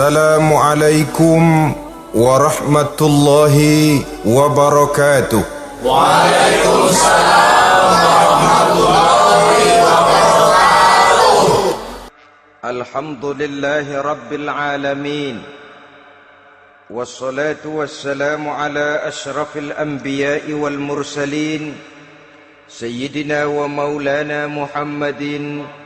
Assalamualaikum warahmatullahi wabarakatuh. Waalaikumsalam warahmatullahi wabarakatuh. Alhamdulillahi rabbil alamin. Wassalatu wassalamu ala ashrafil anbiya'i wal mursalin Sayyidina wa maulana Muhammadin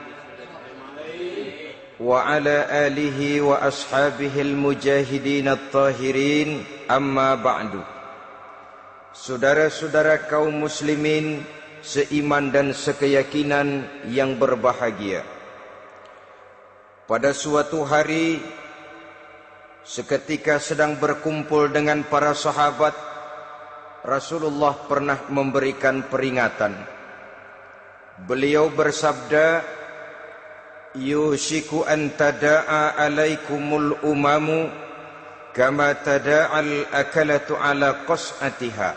wa ala alihi wa ashabihi al-mujahidin at-tahirin, amma ba'du. Saudara-saudara kaum muslimin seiman dan sekeyakinan yang berbahagia, pada suatu hari seketika sedang berkumpul dengan para sahabat, Rasulullah pernah memberikan peringatan. Beliau bersabda, yushiku an tada'a alaikumul umamu kama tada'al akalatu ala qas'atiha.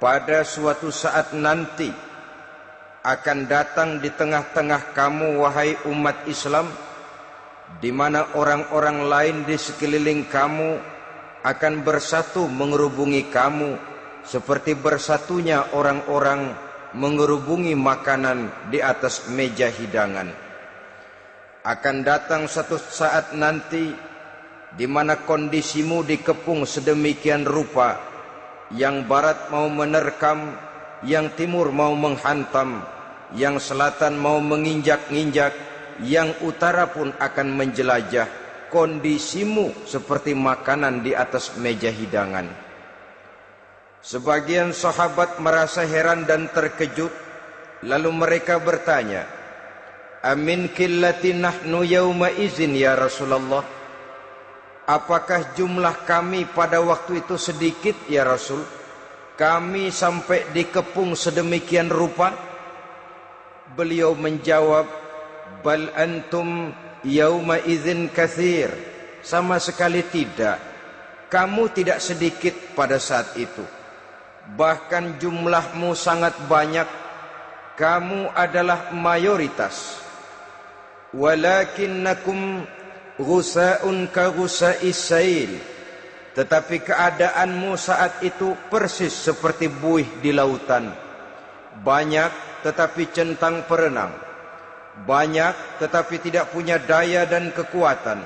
Pada suatu saat nanti akan datang di tengah-tengah kamu, wahai umat Islam, di mana orang-orang lain di sekeliling kamu akan bersatu mengerubungi kamu seperti bersatunya orang-orang mengerubungi makanan di atas meja hidangan. Akan datang satu saat nanti di mana kondisimu dikepung sedemikian rupa, yang barat mau menerkam, yang timur mau menghantam, yang selatan mau menginjak-injak, yang utara pun akan menjelajah. Kondisimu seperti makanan di atas meja hidangan. Sebagian sahabat merasa heran dan terkejut, lalu mereka bertanya, amin qillati nahnu yawma izin ya Rasulullah? Apakah jumlah kami pada waktu itu sedikit ya Rasul? Kami sampai dikepung sedemikian rupa? Beliau menjawab, bal antum yawma izin katsir. Sama sekali tidak. Kamu tidak sedikit pada saat itu. Bahkan jumlahmu sangat banyak. Kamu adalah mayoritas. Walakinnakum ghusa'un ka ghusa'is sail. Tetapi keadaanmu saat itu persis seperti buih di lautan. Banyak tetapi centang perenang. Banyak tetapi tidak punya daya dan kekuatan.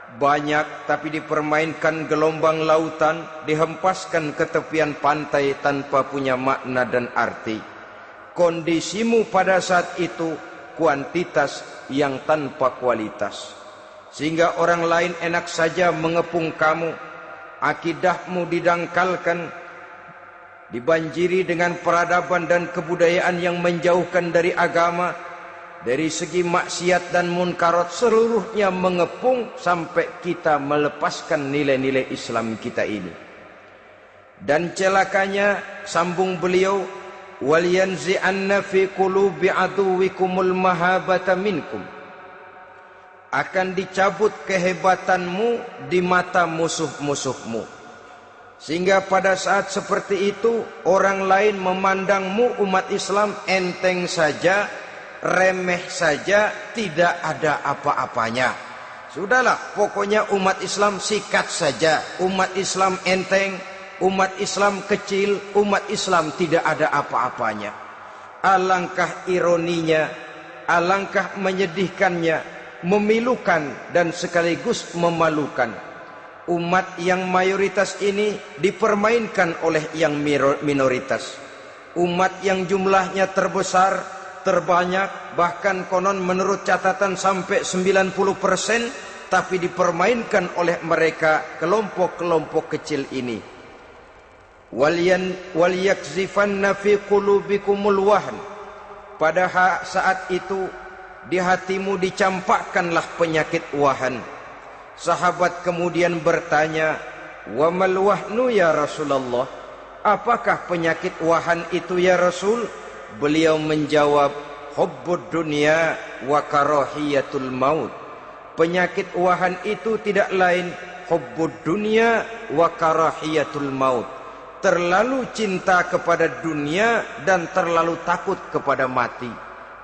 Banyak tapi dipermainkan gelombang lautan, dihempaskan ke tepian pantai tanpa punya makna dan arti. Kondisimu pada saat itu kuantitas yang tanpa kualitas, sehingga orang lain enak saja mengepung kamu. Akidahmu didangkalkan, dibanjiri dengan peradaban dan kebudayaan yang menjauhkan dari agama. Dari segi maksiat dan munkarat seluruhnya mengepung sampai kita melepaskan nilai-nilai Islam kita ini. Dan celakanya, sambung beliau, wal yanzi'anna fi qulubi aduwikumul mahabata minkum. Akan dicabut kehebatanmu di mata musuh-musuhmu. Sehingga pada saat seperti itu orang lain memandangmu umat Islam enteng saja, remeh saja, tidak ada apa-apanya. Sudahlah, pokoknya umat Islam sikat saja. Umat Islam enteng, umat Islam kecil, umat Islam tidak ada apa-apanya. Alangkah ironinya, alangkah menyedihkannya, memilukan dan sekaligus memalukan. Umat yang mayoritas ini dipermainkan oleh yang minoritas. Umat yang jumlahnya terbesar, terbanyak, bahkan konon menurut catatan sampai 90%, tapi dipermainkan oleh mereka kelompok-kelompok kecil ini. Wal yakzifanna fi qulubikumul wahn. Pada saat itu di hatimu dicampakkanlah penyakit wahan. Sahabat kemudian bertanya, wa mal wahnu ya Rasulullah? Apakah penyakit wahan itu ya Rasul? Beliau menjawab, hubbud dunya wa karahiyatul maut. Penyakit wahan itu tidak lain hubbud dunya wa karahiyatul maut. Terlalu cinta kepada dunia dan terlalu takut kepada mati.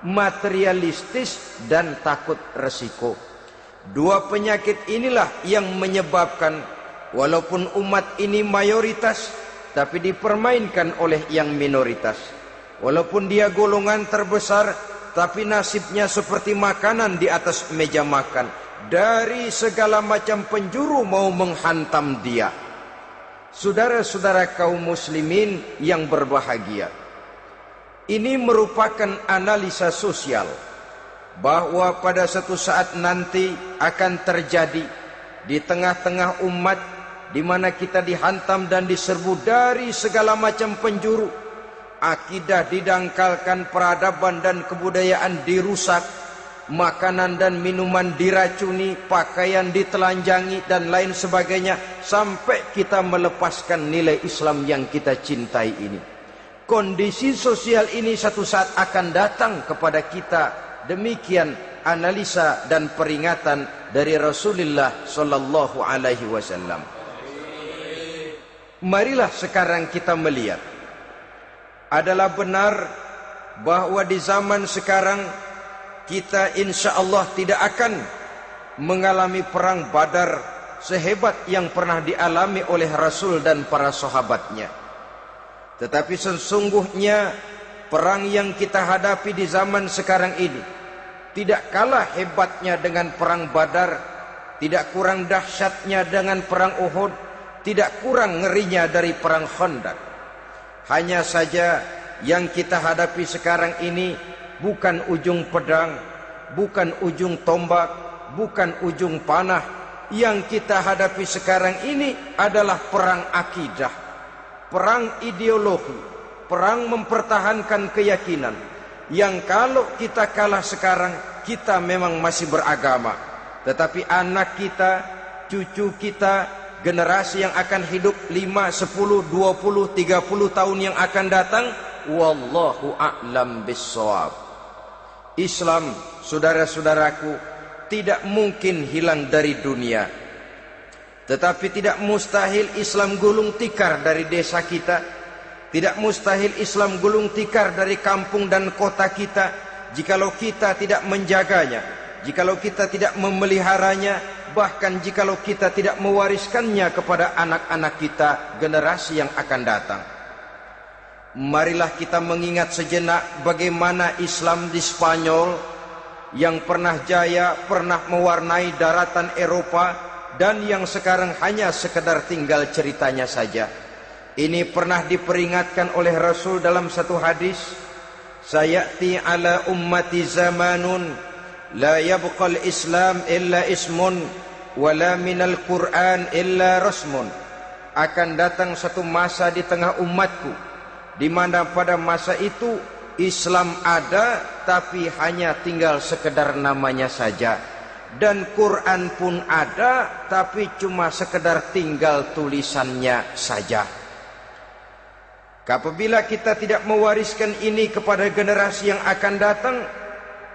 Materialistis dan takut resiko. Dua penyakit inilah yang menyebabkan walaupun umat ini mayoritas, tapi dipermainkan oleh yang minoritas. Walaupun dia golongan terbesar, tapi nasibnya seperti makanan di atas meja makan. Dari segala macam penjuru mau menghantam dia. Saudara-saudara kaum muslimin yang berbahagia, ini merupakan analisa sosial bahwa pada satu saat nanti akan terjadi di tengah-tengah umat di mana kita dihantam dan diserbu dari segala macam penjuru. Akidah didangkalkan, peradaban dan kebudayaan dirusak, makanan dan minuman diracuni, pakaian ditelanjangi dan lain sebagainya, sampai kita melepaskan nilai Islam yang kita cintai ini. Kondisi sosial ini satu saat akan datang kepada kita. Demikian analisa dan peringatan dari Rasulullah sallallahu alaihi wasallam. Marilah sekarang kita melihat, adalah benar bahwa di zaman sekarang kita insya Allah tidak akan mengalami perang Badar sehebat yang pernah dialami oleh Rasul dan para sahabatnya. Tetapi sesungguhnya perang yang kita hadapi di zaman sekarang ini tidak kalah hebatnya dengan perang Badar, tidak kurang dahsyatnya dengan perang Uhud, tidak kurang ngerinya dari perang Khandaq. Hanya saja yang kita hadapi sekarang ini bukan ujung pedang, bukan ujung tombak, bukan ujung panah. Yang kita hadapi sekarang ini adalah perang akidah, perang ideologi, perang mempertahankan keyakinan. Yang kalau kita kalah sekarang, kita memang masih beragama, tetapi anak kita, cucu kita, generasi yang akan hidup 5, 10, 20, 30 tahun yang akan datang, wallahu a'lam bissawab. Islam, saudara-saudaraku, tidak mungkin hilang dari dunia. Tetapi tidak mustahil Islam gulung tikar dari desa kita. Tidak mustahil Islam gulung tikar dari kampung dan kota kita, jikalau kita tidak menjaganya, jikalau kita tidak memeliharanya, bahkan jikalau kita tidak mewariskannya kepada anak-anak kita, generasi yang akan datang. Marilah kita mengingat sejenak bagaimana Islam di Spanyol yang pernah jaya, pernah mewarnai daratan Eropa, dan yang sekarang hanya sekedar tinggal ceritanya saja. Ini pernah diperingatkan oleh Rasul dalam satu hadis, sayati ala ummati zamanun la yabqal Islam illa ismun wala minal Quran illa rasmun. Akan datang satu masa di tengah umatku di mana pada masa itu Islam ada tapi hanya tinggal sekedar namanya saja, dan Quran pun ada tapi cuma sekedar tinggal tulisannya saja. Apabila kita tidak mewariskan ini kepada generasi yang akan datang,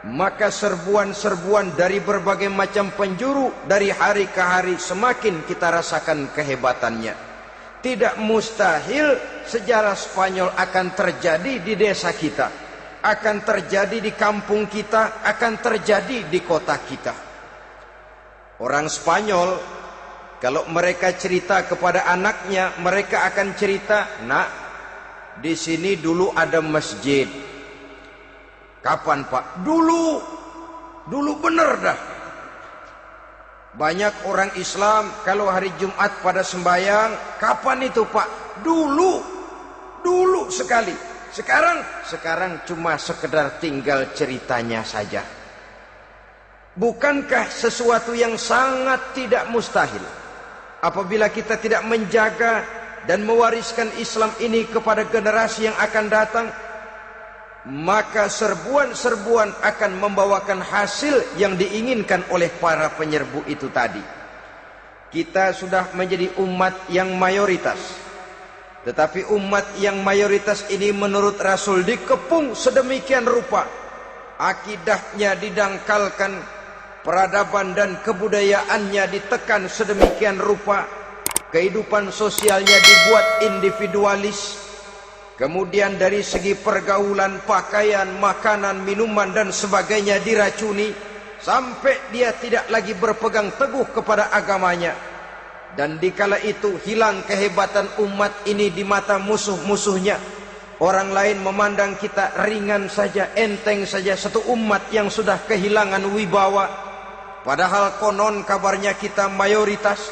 maka serbuan-serbuan dari berbagai macam penjuru dari hari ke hari semakin kita rasakan kehebatannya. Tidak mustahil sejarah Spanyol akan terjadi di desa kita, akan terjadi di kampung kita, akan terjadi di kota kita. Orang Spanyol, kalau mereka cerita kepada anaknya, mereka akan cerita, nak, di sini dulu ada masjid. Kapan Pak? Dulu bener dah. Banyak orang Islam kalau hari Jumat pada sembahyang, kapan itu Pak? Dulu sekali. Sekarang cuma sekedar tinggal ceritanya saja. Bukankah sesuatu yang sangat tidak mustahil apabila kita tidak menjaga dan mewariskan Islam ini kepada generasi yang akan datang, maka serbuan-serbuan akan membawakan hasil yang diinginkan oleh para penyerbu itu tadi. Kita sudah menjadi umat yang mayoritas, tetapi umat yang mayoritas ini menurut Rasul dikepung sedemikian rupa, akidahnya didangkalkan, peradaban dan kebudayaannya ditekan sedemikian rupa, kehidupan sosialnya dibuat individualis. Kemudian dari segi pergaulan, pakaian, makanan, minuman dan sebagainya diracuni, sampai dia tidak lagi berpegang teguh kepada agamanya. Dan dikala itu hilang kehebatan umat ini di mata musuh-musuhnya. Orang lain memandang kita ringan saja, enteng saja, satu umat yang sudah kehilangan wibawa. Padahal konon kabarnya kita mayoritas,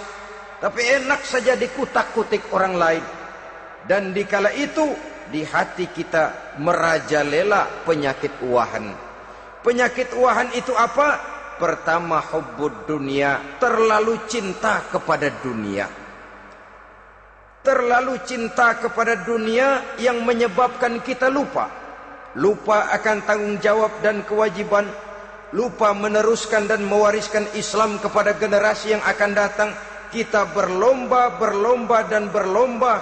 tapi enak saja dikutak-kutik orang lain. Dan dikala itu di hati kita merajalela penyakit uahan. Penyakit uahan itu apa? Pertama, hubbud dunia, terlalu cinta kepada dunia. Terlalu cinta kepada dunia yang menyebabkan kita lupa akan tanggung jawab dan kewajiban, lupa meneruskan dan mewariskan Islam kepada generasi yang akan datang. Kita berlomba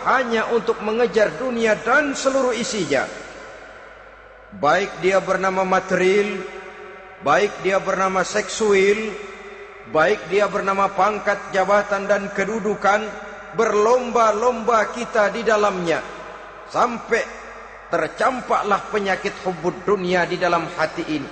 hanya untuk mengejar dunia dan seluruh isinya, baik dia bernama material, baik dia bernama seksual, baik dia bernama pangkat, jabatan dan kedudukan. Berlomba-lomba kita di dalamnya sampai tercampaklah penyakit hubbud dunia di dalam hati ini.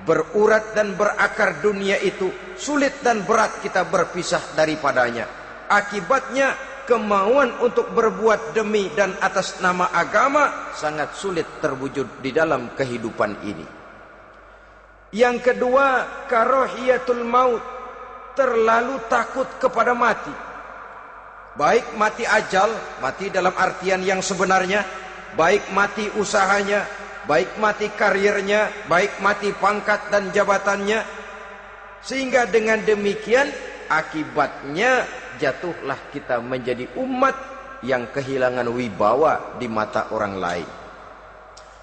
Berurat dan berakar dunia itu, sulit dan berat kita berpisah daripadanya. Akibatnya kemauan untuk berbuat demi dan atas nama agama sangat sulit terwujud di dalam kehidupan ini. Yang kedua, karahiyatul maut, terlalu takut kepada mati. Baik mati ajal, mati dalam artian yang sebenarnya, baik mati usahanya, baik mati karirnya, baik mati pangkat dan jabatannya. Sehingga dengan demikian akibatnya jatuhlah kita menjadi umat yang kehilangan wibawa di mata orang lain.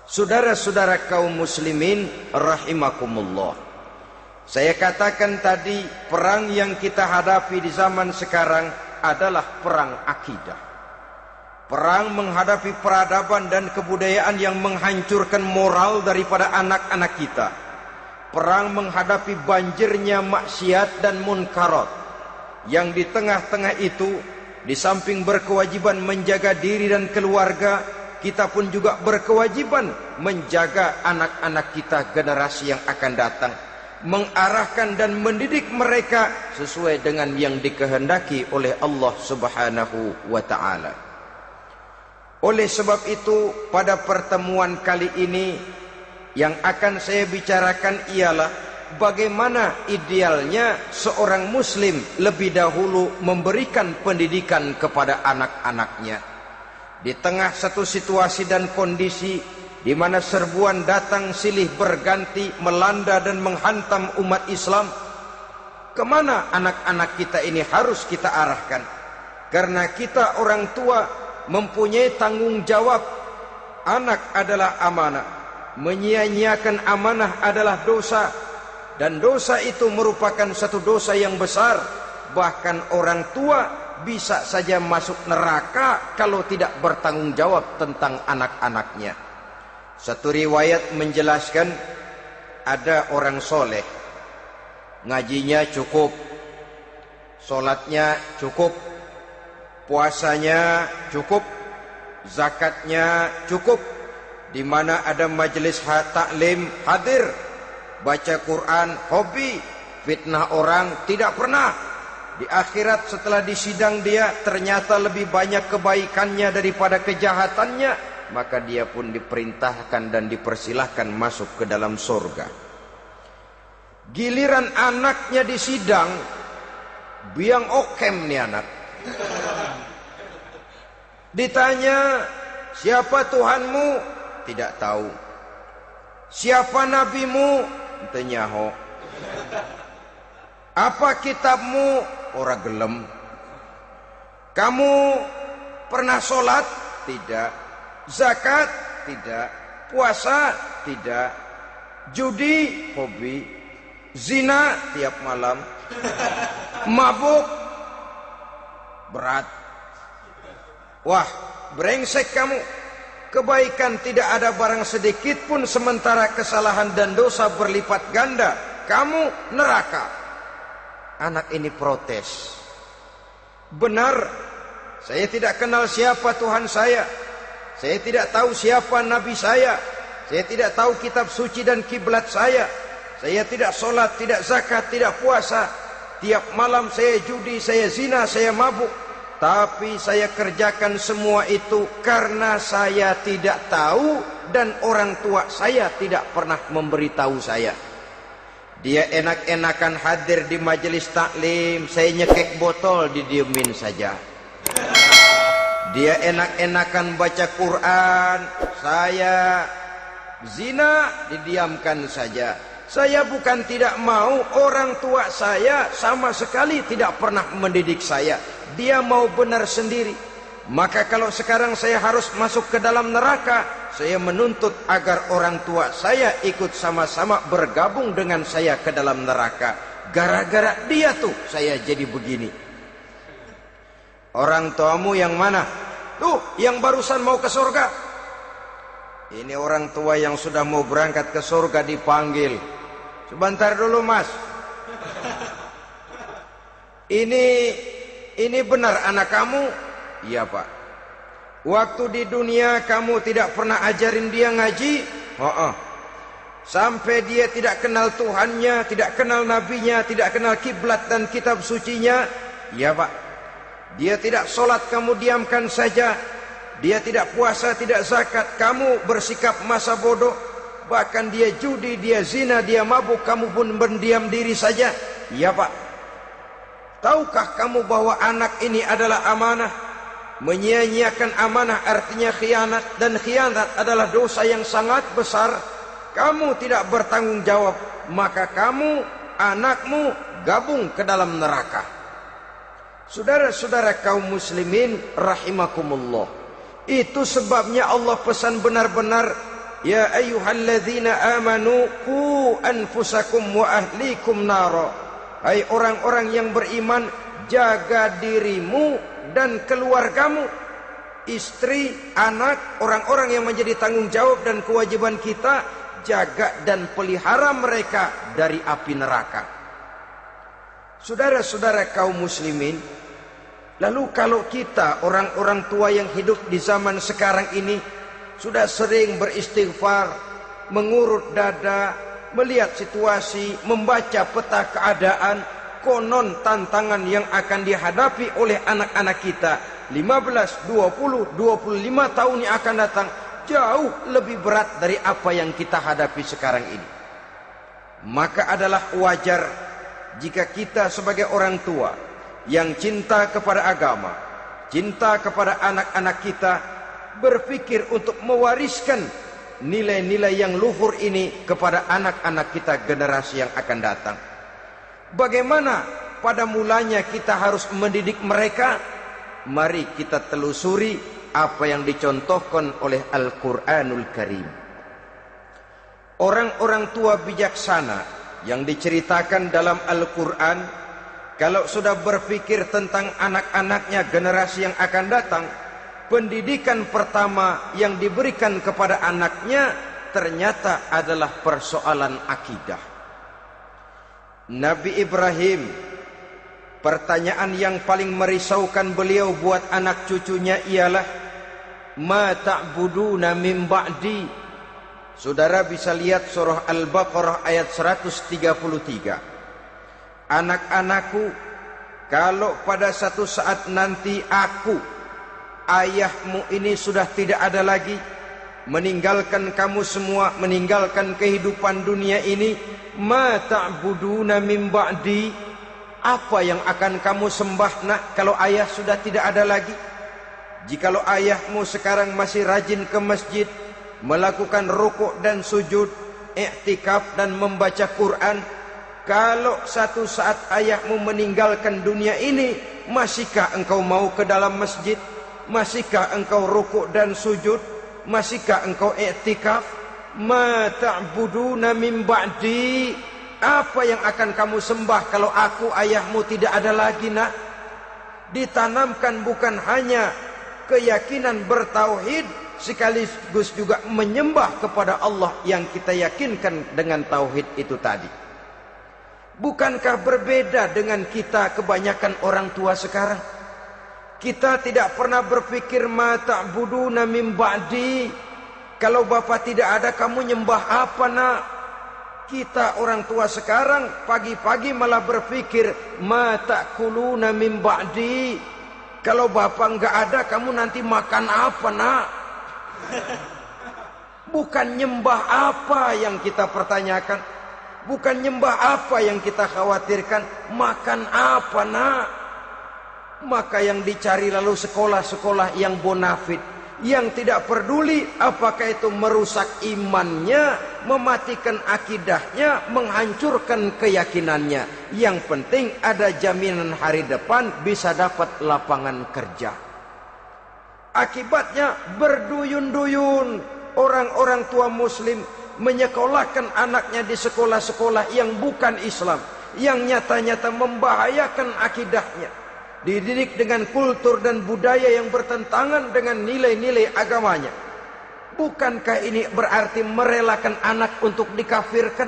Saudara-saudara kaum muslimin rahimakumullah, saya katakan tadi, perang yang kita hadapi di zaman sekarang adalah perang akidah. Perang menghadapi peradaban dan kebudayaan yang menghancurkan moral daripada anak-anak kita. Perang menghadapi banjirnya maksiat dan munkarat. Yang di tengah-tengah itu, di samping berkewajiban menjaga diri dan keluarga, kita pun juga berkewajiban menjaga anak-anak kita, generasi yang akan datang, mengarahkan dan mendidik mereka sesuai dengan yang dikehendaki oleh Allah Subhanahu wa ta'ala. Oleh sebab itu, pada pertemuan kali ini yang akan saya bicarakan ialah bagaimana idealnya seorang muslim lebih dahulu memberikan pendidikan kepada anak-anaknya. Di tengah satu situasi dan kondisi di mana serbuan datang silih berganti melanda dan menghantam umat Islam, kemana anak-anak kita ini harus kita arahkan? Karena kita orang tua mempunyai tanggung jawab. Anak adalah amanah, menyia-nyiakan amanah adalah dosa, dan dosa itu merupakan satu dosa yang besar. Bahkan orang tua bisa saja masuk neraka kalau tidak bertanggung jawab tentang anak-anaknya. Satu riwayat menjelaskan ada orang soleh, ngajinya cukup, solatnya cukup, puasanya cukup, zakatnya cukup, di mana ada majelis taklim hadir, baca Quran hobi, fitnah orang tidak pernah. Di akhirat setelah disidang dia ternyata lebih banyak kebaikannya daripada kejahatannya, maka dia pun diperintahkan dan dipersilahkan masuk ke dalam surga. Giliran anaknya disidang, biang okem nih anak. Ditanya, siapa Tuhanmu? Tidak tahu. Siapa nabimu? Ente nyaho. Apa kitabmu? Ora gelem. Kamu pernah sholat? Tidak. Zakat? Tidak. Puasa? Tidak. Judi? Hobi. Zina? Tiap malam. Mabuk? Berat. Wah, brengsek kamu. Kebaikan tidak ada barang sedikit pun, sementara kesalahan dan dosa berlipat ganda. Kamu neraka. Anak ini protes. Benar, saya tidak kenal siapa Tuhan saya. Saya tidak tahu siapa Nabi saya. Saya tidak tahu kitab suci dan kiblat saya. Saya tidak sholat, tidak zakat, tidak puasa. Tiap malam saya judi, saya zina, saya mabuk. Tapi saya kerjakan semua itu karena saya tidak tahu dan orang tua saya tidak pernah memberitahu saya. Dia enak-enakan hadir di majelis taklim, saya nyekek botol, didiemin saja. Dia enak-enakan baca Quran, saya zina, didiamkan saja. Saya bukan tidak mau, orang tua saya sama sekali tidak pernah mendidik saya. Dia mau benar sendiri. Maka kalau sekarang saya harus masuk ke dalam neraka, saya menuntut agar orang tua saya ikut sama-sama bergabung dengan saya ke dalam neraka. Gara-gara dia tuh saya jadi begini. Orang tuamu yang mana? Tuh, yang barusan mau ke surga. Ini orang tua yang sudah mau berangkat ke surga dipanggil. Sebentar dulu, Mas. Ini benar anak kamu? Iya, Pak. Waktu di dunia kamu tidak pernah ajarin dia ngaji? Sampai dia tidak kenal Tuhannya, tidak kenal nabinya, tidak kenal kiblat dan kitab sucinya? Iya, Pak. Dia tidak sholat, kamu diamkan saja. Dia tidak puasa, tidak zakat, kamu bersikap masa bodoh. Bahkan dia judi, dia zina, dia mabuk, kamu pun berdiam diri saja. Iya, Pak. Tahukah kamu bahwa anak ini adalah amanah? Menyia-nyiakan amanah artinya khianat, dan khianat adalah dosa yang sangat besar. Kamu tidak bertanggung jawab, maka kamu, anakmu gabung ke dalam neraka. Saudara-saudara kaum muslimin rahimakumullah, itu sebabnya Allah pesan benar-benar, ya ayyuhalladzina amanu qu anfusakum wa ahlikum nara. Hai orang-orang yang beriman, jaga dirimu dan keluargamu, istri, anak, orang-orang yang menjadi tanggung jawab dan kewajiban kita, jaga dan pelihara mereka dari api neraka. Saudara-saudara kaum muslimin, lalu kalau kita orang-orang tua yang hidup di zaman sekarang ini sudah sering beristighfar, mengurut dada, melihat situasi, membaca peta keadaan, konon tantangan yang akan dihadapi oleh anak-anak kita 15, 20, 25 tahun yang akan datang jauh lebih berat dari apa yang kita hadapi sekarang ini. Maka adalah wajar jika kita sebagai orang tua yang cinta kepada agama, cinta kepada anak-anak kita, berpikir untuk mewariskan nilai-nilai yang luhur ini kepada anak-anak kita generasi yang akan datang. Bagaimana pada mulanya kita harus mendidik mereka? Mari kita telusuri apa yang dicontohkan oleh Al-Quranul Karim. Orang-orang tua bijaksana yang diceritakan dalam Al-Quran, kalau sudah berpikir tentang anak-anaknya generasi yang akan datang, pendidikan pertama yang diberikan kepada anaknya ternyata adalah persoalan akidah. Nabi Ibrahim, pertanyaan yang paling merisaukan beliau buat anak cucunya ialah, ma ta'buduna min ba'di. Saudara bisa lihat surah Al-Baqarah ayat 133. Anak-anakku, kalau pada satu saat nanti aku, ayahmu ini sudah tidak ada lagi, meninggalkan kamu semua, meninggalkan kehidupan dunia ini, ma ta'buduna min ba'di, apa yang akan kamu sembah nak kalau ayah sudah tidak ada lagi? Jikalau ayahmu sekarang masih rajin ke masjid, melakukan rukuk dan sujud, i'tikaf dan membaca Quran, kalau satu saat ayahmu meninggalkan dunia ini, masihkah engkau mau ke dalam masjid? Masihkah engkau rukuk dan sujud? Masihkah engkau i'tikaf? Ma ta'buduna min ba'di, apa yang akan kamu sembah kalau aku ayahmu tidak ada lagi nak? Ditanamkan bukan hanya keyakinan bertauhid, sekaligus juga menyembah kepada Allah yang kita yakinkan dengan tauhid itu tadi. Bukankah berbeda dengan kita kebanyakan orang tua sekarang? Kita tidak pernah berpikir ma ta'buduna min ba'di. Kalau bapak tidak ada, kamu nyembah apa nak? Kita orang tua sekarang pagi-pagi malah berpikir, ma ta'kuluna min ba'di. Kalau bapak enggak ada, kamu nanti makan apa, nak? Bukan nyembah apa yang kita pertanyakan, bukan nyembah apa yang kita khawatirkan, makan apa, nak? Maka yang dicari lalu sekolah-sekolah yang bonafit, yang tidak peduli apakah itu merusak imannya, mematikan akidahnya, menghancurkan keyakinannya. Yang penting ada jaminan hari depan bisa dapat lapangan kerja. Akibatnya berduyun-duyun orang-orang tua muslim menyekolahkan anaknya di sekolah-sekolah yang bukan Islam, yang nyata-nyata membahayakan akidahnya. Dididik dengan kultur dan budaya yang bertentangan dengan nilai-nilai agamanya. Bukankah ini berarti merelakan anak untuk dikafirkan?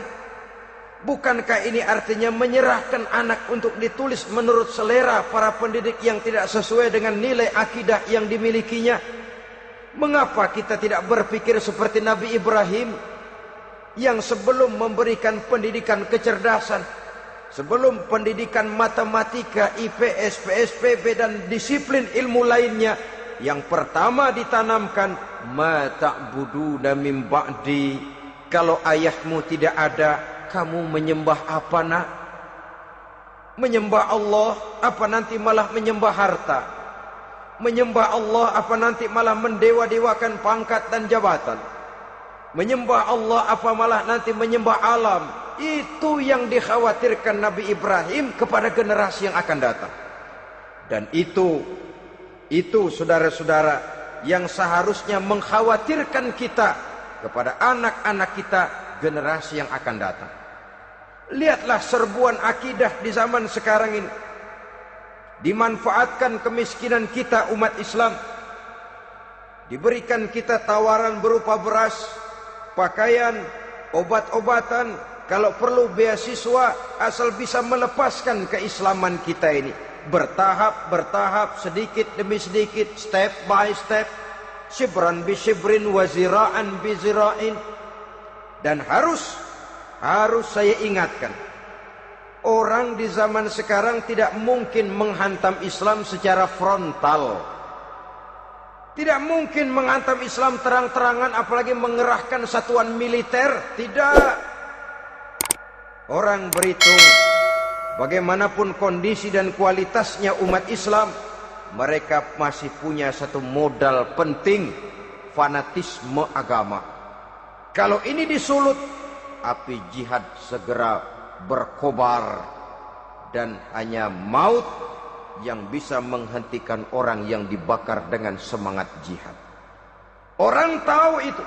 Bukankah ini artinya menyerahkan anak untuk ditulis menurut selera para pendidik yang tidak sesuai dengan nilai akidah yang dimilikinya? Mengapa kita tidak berpikir seperti Nabi Ibrahim yang sebelum memberikan pendidikan kecerdasan, sebelum pendidikan matematika, IPS, PSPB dan disiplin ilmu lainnya, yang pertama ditanamkan, ma ta'buduna min ba'di. Kalau ayahmu tidak ada, kamu menyembah apa, nak? Menyembah Allah apa nanti malah menyembah harta? Menyembah Allah apa nanti malah mendewa-dewakan pangkat dan jabatan? Menyembah Allah apa malah nanti menyembah alam? Itu yang dikhawatirkan Nabi Ibrahim kepada generasi yang akan datang. Dan itu saudara-saudara yang seharusnya mengkhawatirkan kita kepada anak-anak kita, generasi yang akan datang. Lihatlah serbuan akidah di zaman sekarang ini. Dimanfaatkan kemiskinan kita umat Islam. Diberikan kita tawaran berupa beras, pakaian, obat-obatan, kalau perlu beasiswa, asal bisa melepaskan keislaman kita ini. Bertahap, sedikit demi sedikit, step by step, shibran bi shibrin wa zira'an bi zira'in. Dan harus saya ingatkan, orang di zaman sekarang tidak mungkin menghantam Islam secara frontal. Tidak mungkin menghantam Islam terang-terangan, apalagi mengerahkan satuan militer. Tidak. Orang berhitung bagaimanapun kondisi dan kualitasnya umat Islam, mereka masih punya satu modal penting, fanatisme agama. Kalau ini disulut, api jihad segera berkobar, dan hanya maut yang bisa menghentikan orang yang dibakar dengan semangat jihad. Orang tahu itu.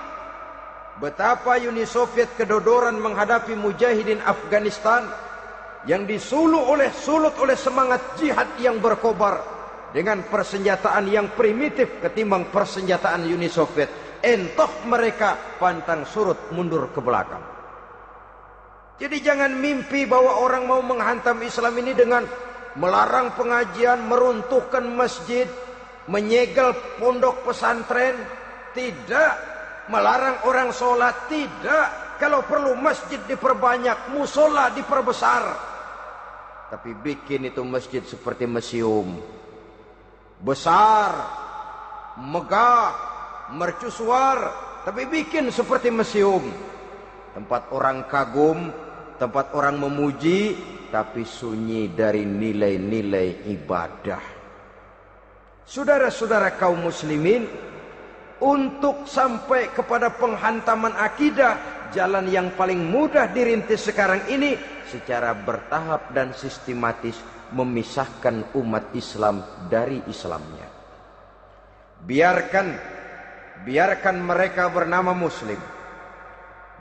Betapa Uni Soviet kedodoran menghadapi mujahidin Afghanistan yang disulut oleh semangat jihad yang berkobar dengan persenjataan yang primitif ketimbang persenjataan Uni Soviet. Entah mereka pantang surut mundur ke belakang. Jadi jangan mimpi bahwa orang mau menghantam Islam ini dengan melarang pengajian, meruntuhkan masjid, menyegel pondok pesantren. Tidak. Melarang orang sholat, tidak. Kalau perlu masjid diperbanyak, musola diperbesar. Tapi bikin itu masjid seperti museum, besar, megah, mercusuar, tapi bikin seperti museum. Tempat orang kagum, tempat orang memuji, tapi sunyi dari nilai-nilai ibadah. Saudara-saudara kaum muslimin, untuk sampai kepada penghantaman akidah, jalan yang paling mudah dirintis sekarang ini secara bertahap dan sistematis, memisahkan umat Islam dari Islamnya. Biarkan mereka bernama Muslim.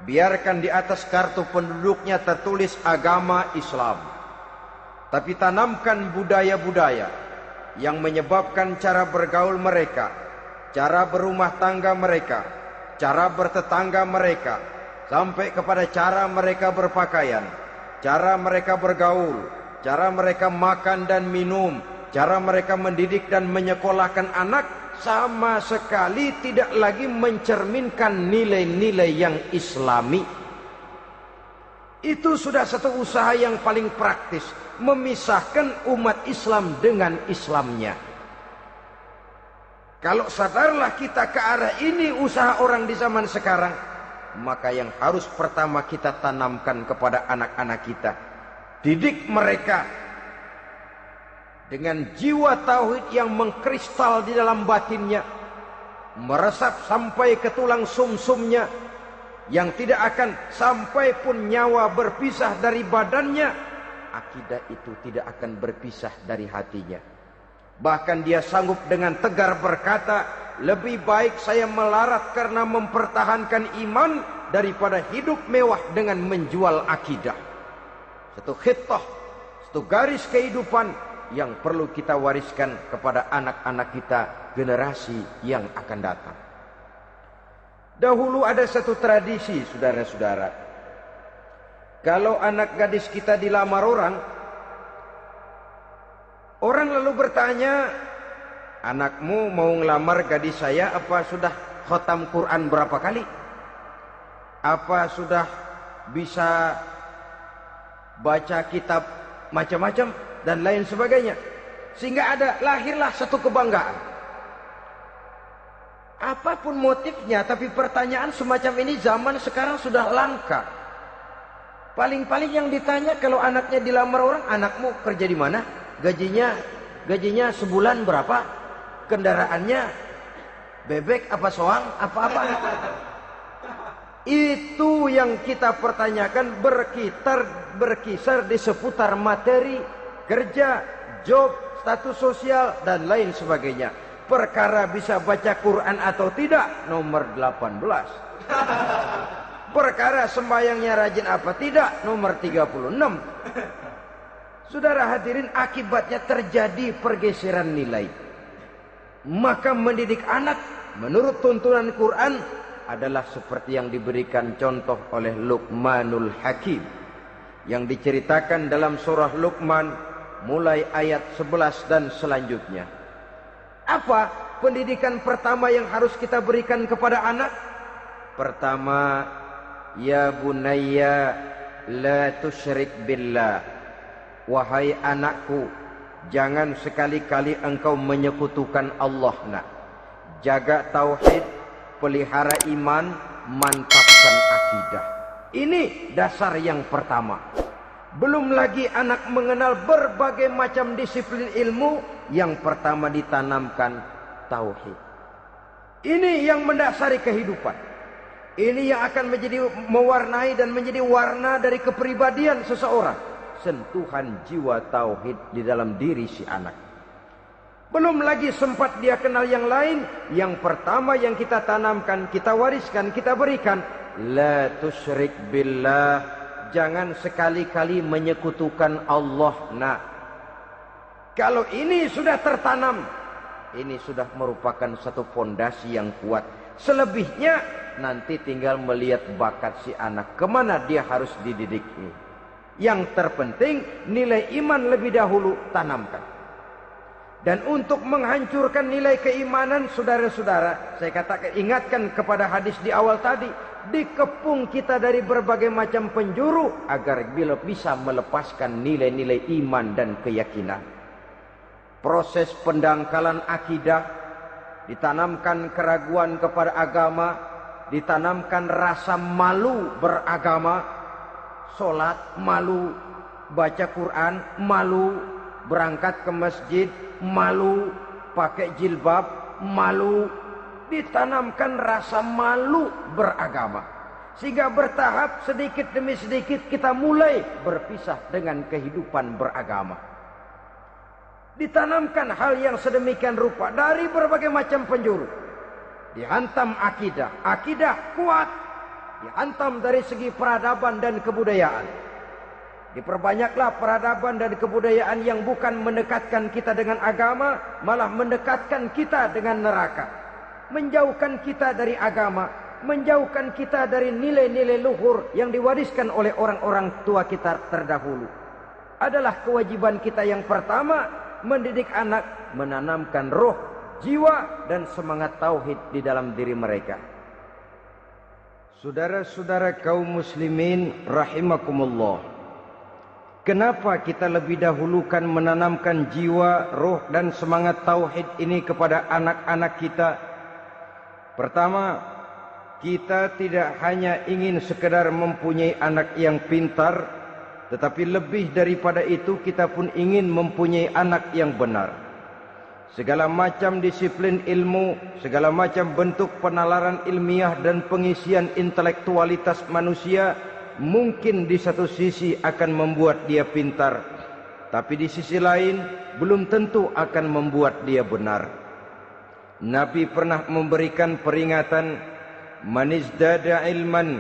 Biarkan di atas kartu penduduknya tertulis agama Islam. Tapi tanamkan budaya-budaya yang menyebabkan cara bergaul mereka, cara berumah tangga mereka, cara bertetangga mereka, sampai kepada cara mereka berpakaian, cara mereka bergaul, cara mereka makan dan minum, cara mereka mendidik dan menyekolahkan anak, sama sekali tidak lagi mencerminkan nilai-nilai yang Islami. Itu sudah satu usaha yang paling praktis, memisahkan umat Islam dengan Islamnya. Kalau sadarlah kita ke arah ini usaha orang di zaman sekarang, maka yang harus pertama kita tanamkan kepada anak-anak kita, didik mereka dengan jiwa tauhid yang mengkristal di dalam batinnya, meresap sampai ke tulang sumsumnya, yang tidak akan sampai pun nyawa berpisah dari badannya, akidah itu tidak akan berpisah dari hatinya. Bahkan dia sanggup dengan tegar berkata, lebih baik saya melarat karena mempertahankan iman daripada hidup mewah dengan menjual akidah. Satu khitah, satu garis kehidupan yang perlu kita wariskan kepada anak-anak kita, generasi yang akan datang. Dahulu ada satu tradisi, saudara-saudara. Kalau anak gadis kita dilamar orang lalu bertanya, anakmu mau ngelamar gadis saya, apa sudah khatam Quran berapa kali? Apa sudah bisa baca kitab macam-macam dan lain sebagainya? Sehingga lahirlah satu kebanggaan. Apapun motifnya, tapi pertanyaan semacam ini zaman sekarang sudah langka. Paling-paling yang ditanya kalau anaknya dilamar orang, anakmu kerja di mana? Gajinya sebulan berapa? Kendaraannya bebek apa soang? Apa-apa? Itu yang kita pertanyakan, berkisar di seputar materi, kerja, job, status sosial, dan lain sebagainya. Perkara bisa baca Quran atau tidak, nomor 18. Perkara sembahyangnya rajin apa tidak, nomor 36. Saudara hadirin, akibatnya terjadi pergeseran nilai. Maka mendidik anak menurut tuntunan Quran adalah seperti yang diberikan contoh oleh Luqmanul Hakim, yang diceritakan dalam surah Luqman mulai ayat 11 dan selanjutnya. Apa pendidikan pertama yang harus kita berikan kepada anak? Pertama, ya bunayya la tusyrik billah. Wahai anakku, jangan sekali-kali engkau menyekutukan Allah. Nak, jaga tauhid, pelihara iman, mantapkan akidah. Ini dasar yang pertama. Belum lagi anak mengenal berbagai macam disiplin ilmu, yang pertama ditanamkan tauhid. Ini yang mendasari kehidupan. Ini yang akan menjadi mewarnai dan menjadi warna dari kepribadian seseorang. Sentuhan jiwa tauhid di dalam diri si anak. Belum lagi sempat dia kenal yang lain. Yang pertama yang kita tanamkan, kita wariskan, kita berikan, la tusyrik billah. Jangan sekali-kali menyekutukan Allah. Nah, kalau ini sudah tertanam, ini sudah merupakan satu fondasi yang kuat. Selebihnya nanti tinggal melihat bakat si anak, kemana dia harus dididik ini. Yang terpenting nilai iman lebih dahulu tanamkan. Dan untuk menghancurkan nilai keimanan, saudara-saudara, saya katakan, ingatkan kepada hadis di awal tadi, dikepung kita dari berbagai macam penjuru agar bila bisa melepaskan nilai-nilai iman dan keyakinan. Proses pendangkalan akidah, ditanamkan keraguan kepada agama, ditanamkan rasa malu beragama. Sholat malu, baca Quran malu, berangkat ke masjid malu, pakai jilbab malu. Ditanamkan rasa malu beragama, sehingga bertahap sedikit demi sedikit kita mulai berpisah dengan kehidupan beragama. Ditanamkan hal yang sedemikian rupa dari berbagai macam penjuru. Dihantam akidah, akidah kuat. Dihantam dari segi peradaban dan kebudayaan. Diperbanyaklah peradaban dan kebudayaan yang bukan mendekatkan kita dengan agama, malah mendekatkan kita dengan neraka. Menjauhkan kita dari agama, menjauhkan kita dari nilai-nilai luhur yang diwariskan oleh orang-orang tua kita terdahulu. Adalah kewajiban kita yang pertama, mendidik anak, menanamkan roh, jiwa, dan semangat tauhid di dalam diri mereka. Saudara-saudara kaum muslimin rahimakumullah. Kenapa kita lebih dahulukan menanamkan jiwa, roh dan semangat tauhid ini kepada anak-anak kita? Pertama, kita tidak hanya ingin sekedar mempunyai anak yang pintar, tetapi lebih daripada itu kita pun ingin mempunyai anak yang benar. Segala macam disiplin ilmu, segala macam bentuk penalaran ilmiah dan pengisian intelektualitas manusia mungkin di satu sisi akan membuat dia pintar, tapi di sisi lain belum tentu akan membuat dia benar. Nabi pernah memberikan peringatan, man izdada ilman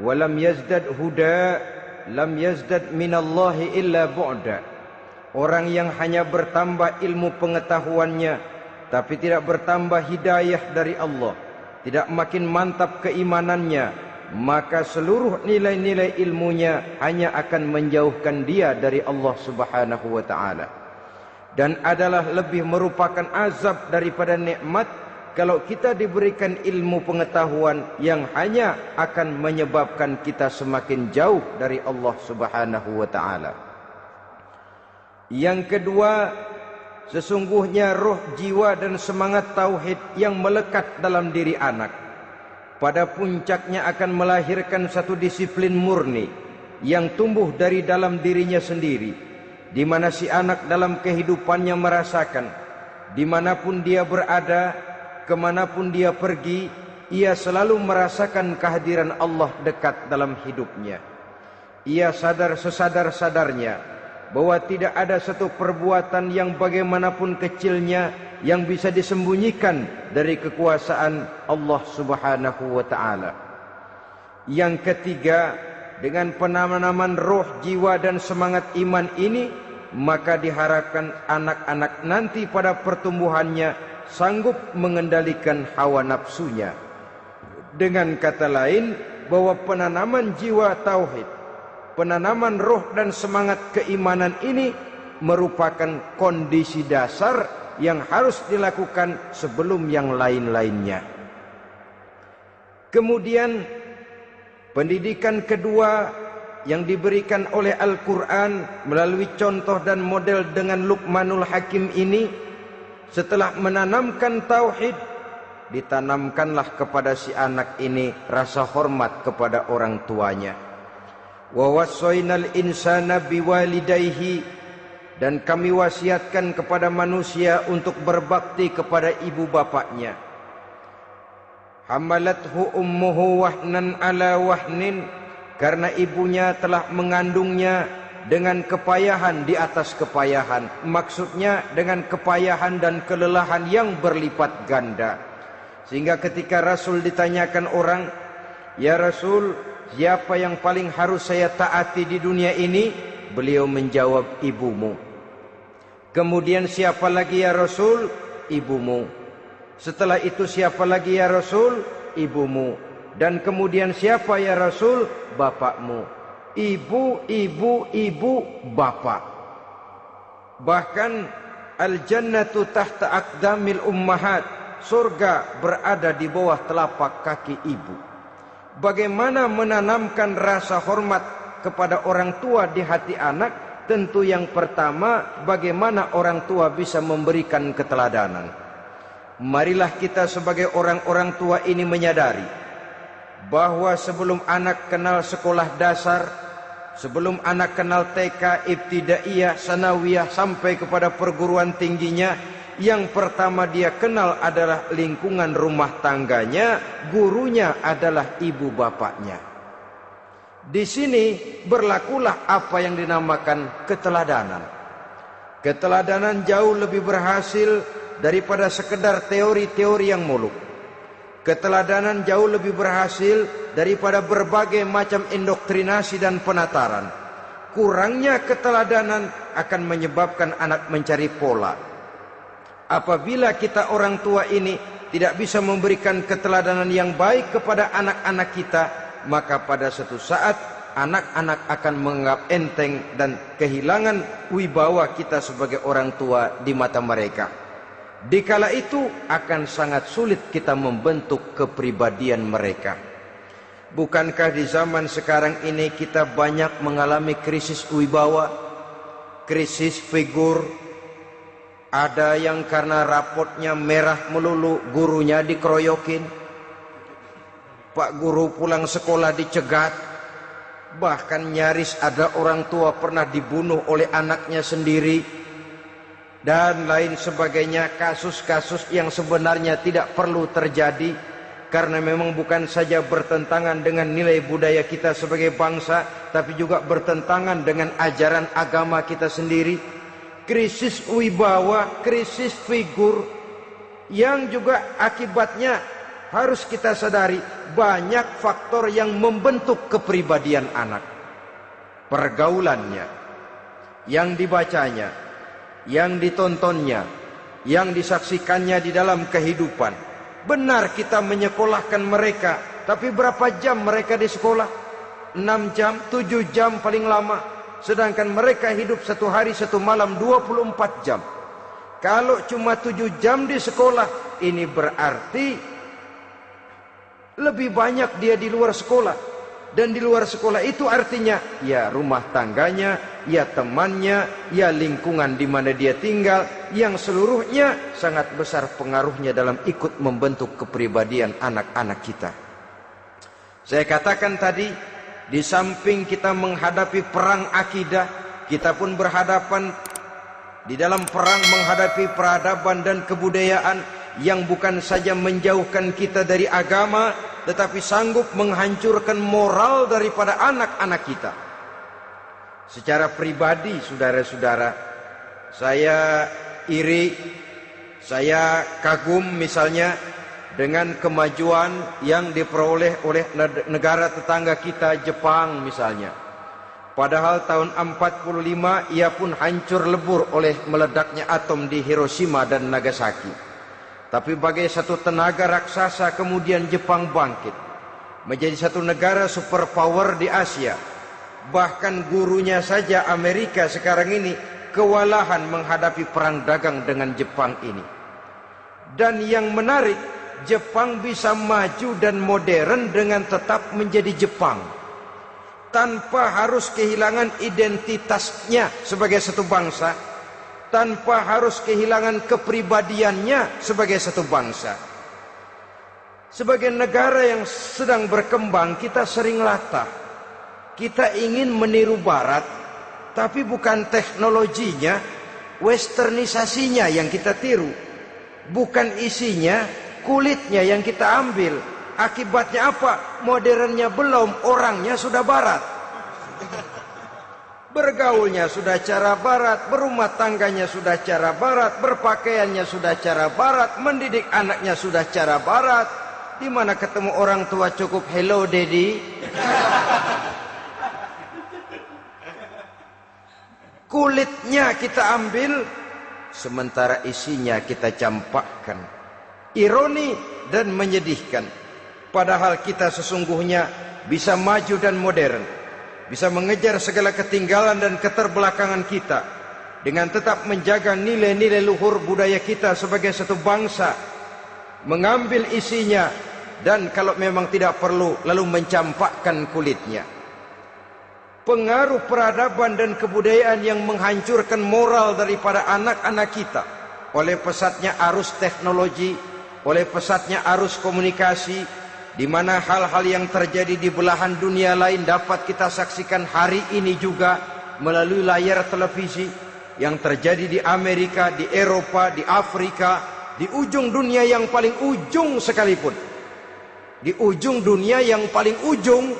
walam yazdad huda lam yazdad minallahi illa bu'da. Orang yang hanya bertambah ilmu pengetahuannya tapi tidak bertambah hidayah dari Allah, tidak makin mantap keimanannya, maka seluruh nilai-nilai ilmunya hanya akan menjauhkan dia dari Allah Subhanahu wa taala. Dan adalah lebih merupakan azab daripada nikmat kalau kita diberikan ilmu pengetahuan yang hanya akan menyebabkan kita semakin jauh dari Allah Subhanahu wa taala. Yang kedua, sesungguhnya roh, jiwa dan semangat tauhid yang melekat dalam diri anak pada puncaknya akan melahirkan satu disiplin murni yang tumbuh dari dalam dirinya sendiri, di mana si anak dalam kehidupannya merasakan dimanapun dia berada, kemanapun dia pergi, ia selalu merasakan kehadiran Allah dekat dalam hidupnya. Ia sadar sesadar-sadarnya bahwa tidak ada satu perbuatan yang bagaimanapun kecilnya yang bisa disembunyikan dari kekuasaan Allah Subhanahu wa taala. Yang ketiga, dengan penanaman roh, jiwa dan semangat iman ini, maka diharapkan anak-anak nanti pada pertumbuhannya sanggup mengendalikan hawa nafsunya. Dengan kata lain, bahwa penanaman jiwa tauhid, penanaman roh dan semangat keimanan ini merupakan kondisi dasar yang harus dilakukan sebelum yang lain-lainnya. Kemudian pendidikan kedua yang diberikan oleh Al-Quran melalui contoh dan model dengan Luqmanul Hakim ini, setelah menanamkan tauhid, ditanamkanlah kepada si anak ini rasa hormat kepada orang tuanya. Wa wassaynal insana biwalidayhi, dan kami wasiatkan kepada manusia untuk berbakti kepada ibu bapaknya. Hamalathu ummuhu wahnan ala wahnin, karena ibunya telah mengandungnya dengan kepayahan di atas kepayahan. Maksudnya dengan kepayahan dan kelelahan yang berlipat ganda. Sehingga ketika Rasul ditanyakan orang, "Ya Rasul, siapa yang paling harus saya taati di dunia ini?" Beliau menjawab, "Ibumu." Kemudian, "Siapa lagi ya Rasul?" "Ibumu." Setelah itu, "Siapa lagi ya Rasul?" "Ibumu." Dan kemudian, "Siapa ya Rasul?" "Bapakmu." Ibu, ibu, ibu, bapak. Bahkan al-jannatu tahta aqdamil ummahat, surga berada di bawah telapak kaki ibu. Bagaimana menanamkan rasa hormat kepada orang tua di hati anak? Tentu yang pertama, bagaimana orang tua bisa memberikan keteladanan. Marilah kita sebagai orang-orang tua ini menyadari bahwa sebelum anak kenal sekolah dasar, sebelum anak kenal TK, ibtidaiyah, sanawiyah sampai kepada perguruan tingginya, yang pertama dia kenal adalah lingkungan rumah tangganya, gurunya adalah ibu bapaknya. Di sini berlakulah apa yang dinamakan keteladanan. Keteladanan jauh lebih berhasil daripada sekedar teori-teori yang muluk. Keteladanan jauh lebih berhasil daripada berbagai macam indoktrinasi dan penataran. Kurangnya keteladanan akan menyebabkan anak mencari pola. Apabila kita orang tua ini tidak bisa memberikan keteladanan yang baik kepada anak-anak kita, maka pada suatu saat anak-anak akan menganggap enteng dan kehilangan wibawa kita sebagai orang tua di mata mereka. Dikala itu akan sangat sulit kita membentuk kepribadian mereka. Bukankah di zaman sekarang ini kita banyak mengalami krisis wibawa, krisis figur? Ada yang karena rapotnya merah melulu, gurunya dikeroyokin. Pak guru pulang sekolah dicegat. Bahkan nyaris ada orang tua pernah dibunuh oleh anaknya sendiri. Dan lain sebagainya, kasus-kasus yang sebenarnya tidak perlu terjadi, karena memang bukan saja bertentangan dengan nilai budaya kita sebagai bangsa, tapi juga bertentangan dengan ajaran agama kita sendiri. Krisis wibawa, krisis figur, yang juga akibatnya harus kita sadari banyak faktor yang membentuk kepribadian anak. Pergaulannya, yang dibacanya, yang ditontonnya, yang disaksikannya di dalam kehidupan. Benar kita menyekolahkan mereka, tapi berapa jam mereka di sekolah? 6 jam, 7 jam paling lama. Sedangkan mereka hidup satu hari satu malam 24 jam. Kalau cuma 7 jam di sekolah, ini berarti lebih banyak dia di luar sekolah. Dan di luar sekolah itu artinya ya rumah tangganya, ya temannya, ya lingkungan di mana dia tinggal, yang seluruhnya sangat besar pengaruhnya dalam ikut membentuk kepribadian anak-anak kita. Saya katakan tadi, di samping kita menghadapi perang akidah, kita pun berhadapan di dalam perang menghadapi peradaban dan kebudayaan yang bukan saja menjauhkan kita dari agama, tetapi sanggup menghancurkan moral daripada anak-anak kita. Secara pribadi, saudara-saudara, saya iri, saya kagum misalnya dengan kemajuan yang diperoleh oleh negara tetangga kita, Jepang misalnya. Padahal tahun 45 ia pun hancur lebur oleh meledaknya atom di Hiroshima dan Nagasaki. Tapi bagai satu tenaga raksasa kemudian Jepang bangkit menjadi satu negara superpower di Asia. Bahkan gurunya saja Amerika sekarang ini kewalahan menghadapi perang dagang dengan Jepang ini. Dan yang menarik, Jepang bisa maju dan modern dengan tetap menjadi Jepang, tanpa harus kehilangan identitasnya sebagai satu bangsa, tanpa harus kehilangan kepribadiannya sebagai satu bangsa. Sebagai negara yang sedang berkembang, kita sering latah. Kita ingin meniru Barat, tapi bukan teknologinya, westernisasinya yang kita tiru. Bukan isinya, kulitnya yang kita ambil. Akibatnya apa? Modernnya belum, orangnya sudah Barat. Bergaulnya sudah cara Barat, berumah tangganya sudah cara Barat, berpakaiannya sudah cara Barat, mendidik anaknya sudah cara Barat. Di mana ketemu orang tua cukup hello daddy. Kulitnya kita ambil, sementara isinya kita campakkan. Ironi dan menyedihkan. Padahal kita sesungguhnya bisa maju dan modern, bisa mengejar segala ketinggalan dan keterbelakangan kita, dengan tetap menjaga nilai-nilai luhur budaya kita sebagai satu bangsa, mengambil isinya, dan kalau memang tidak perlu, lalu mencampakkan kulitnya. Pengaruh peradaban dan kebudayaan yang menghancurkan moral daripada anak-anak kita oleh pesatnya arus teknologi, oleh pesatnya arus komunikasi, di mana hal-hal yang terjadi di belahan dunia lain dapat kita saksikan hari ini juga melalui layar televisi, yang terjadi di Amerika, di Eropa, di Afrika, di ujung dunia yang paling ujung sekalipun. Di ujung dunia yang paling ujung,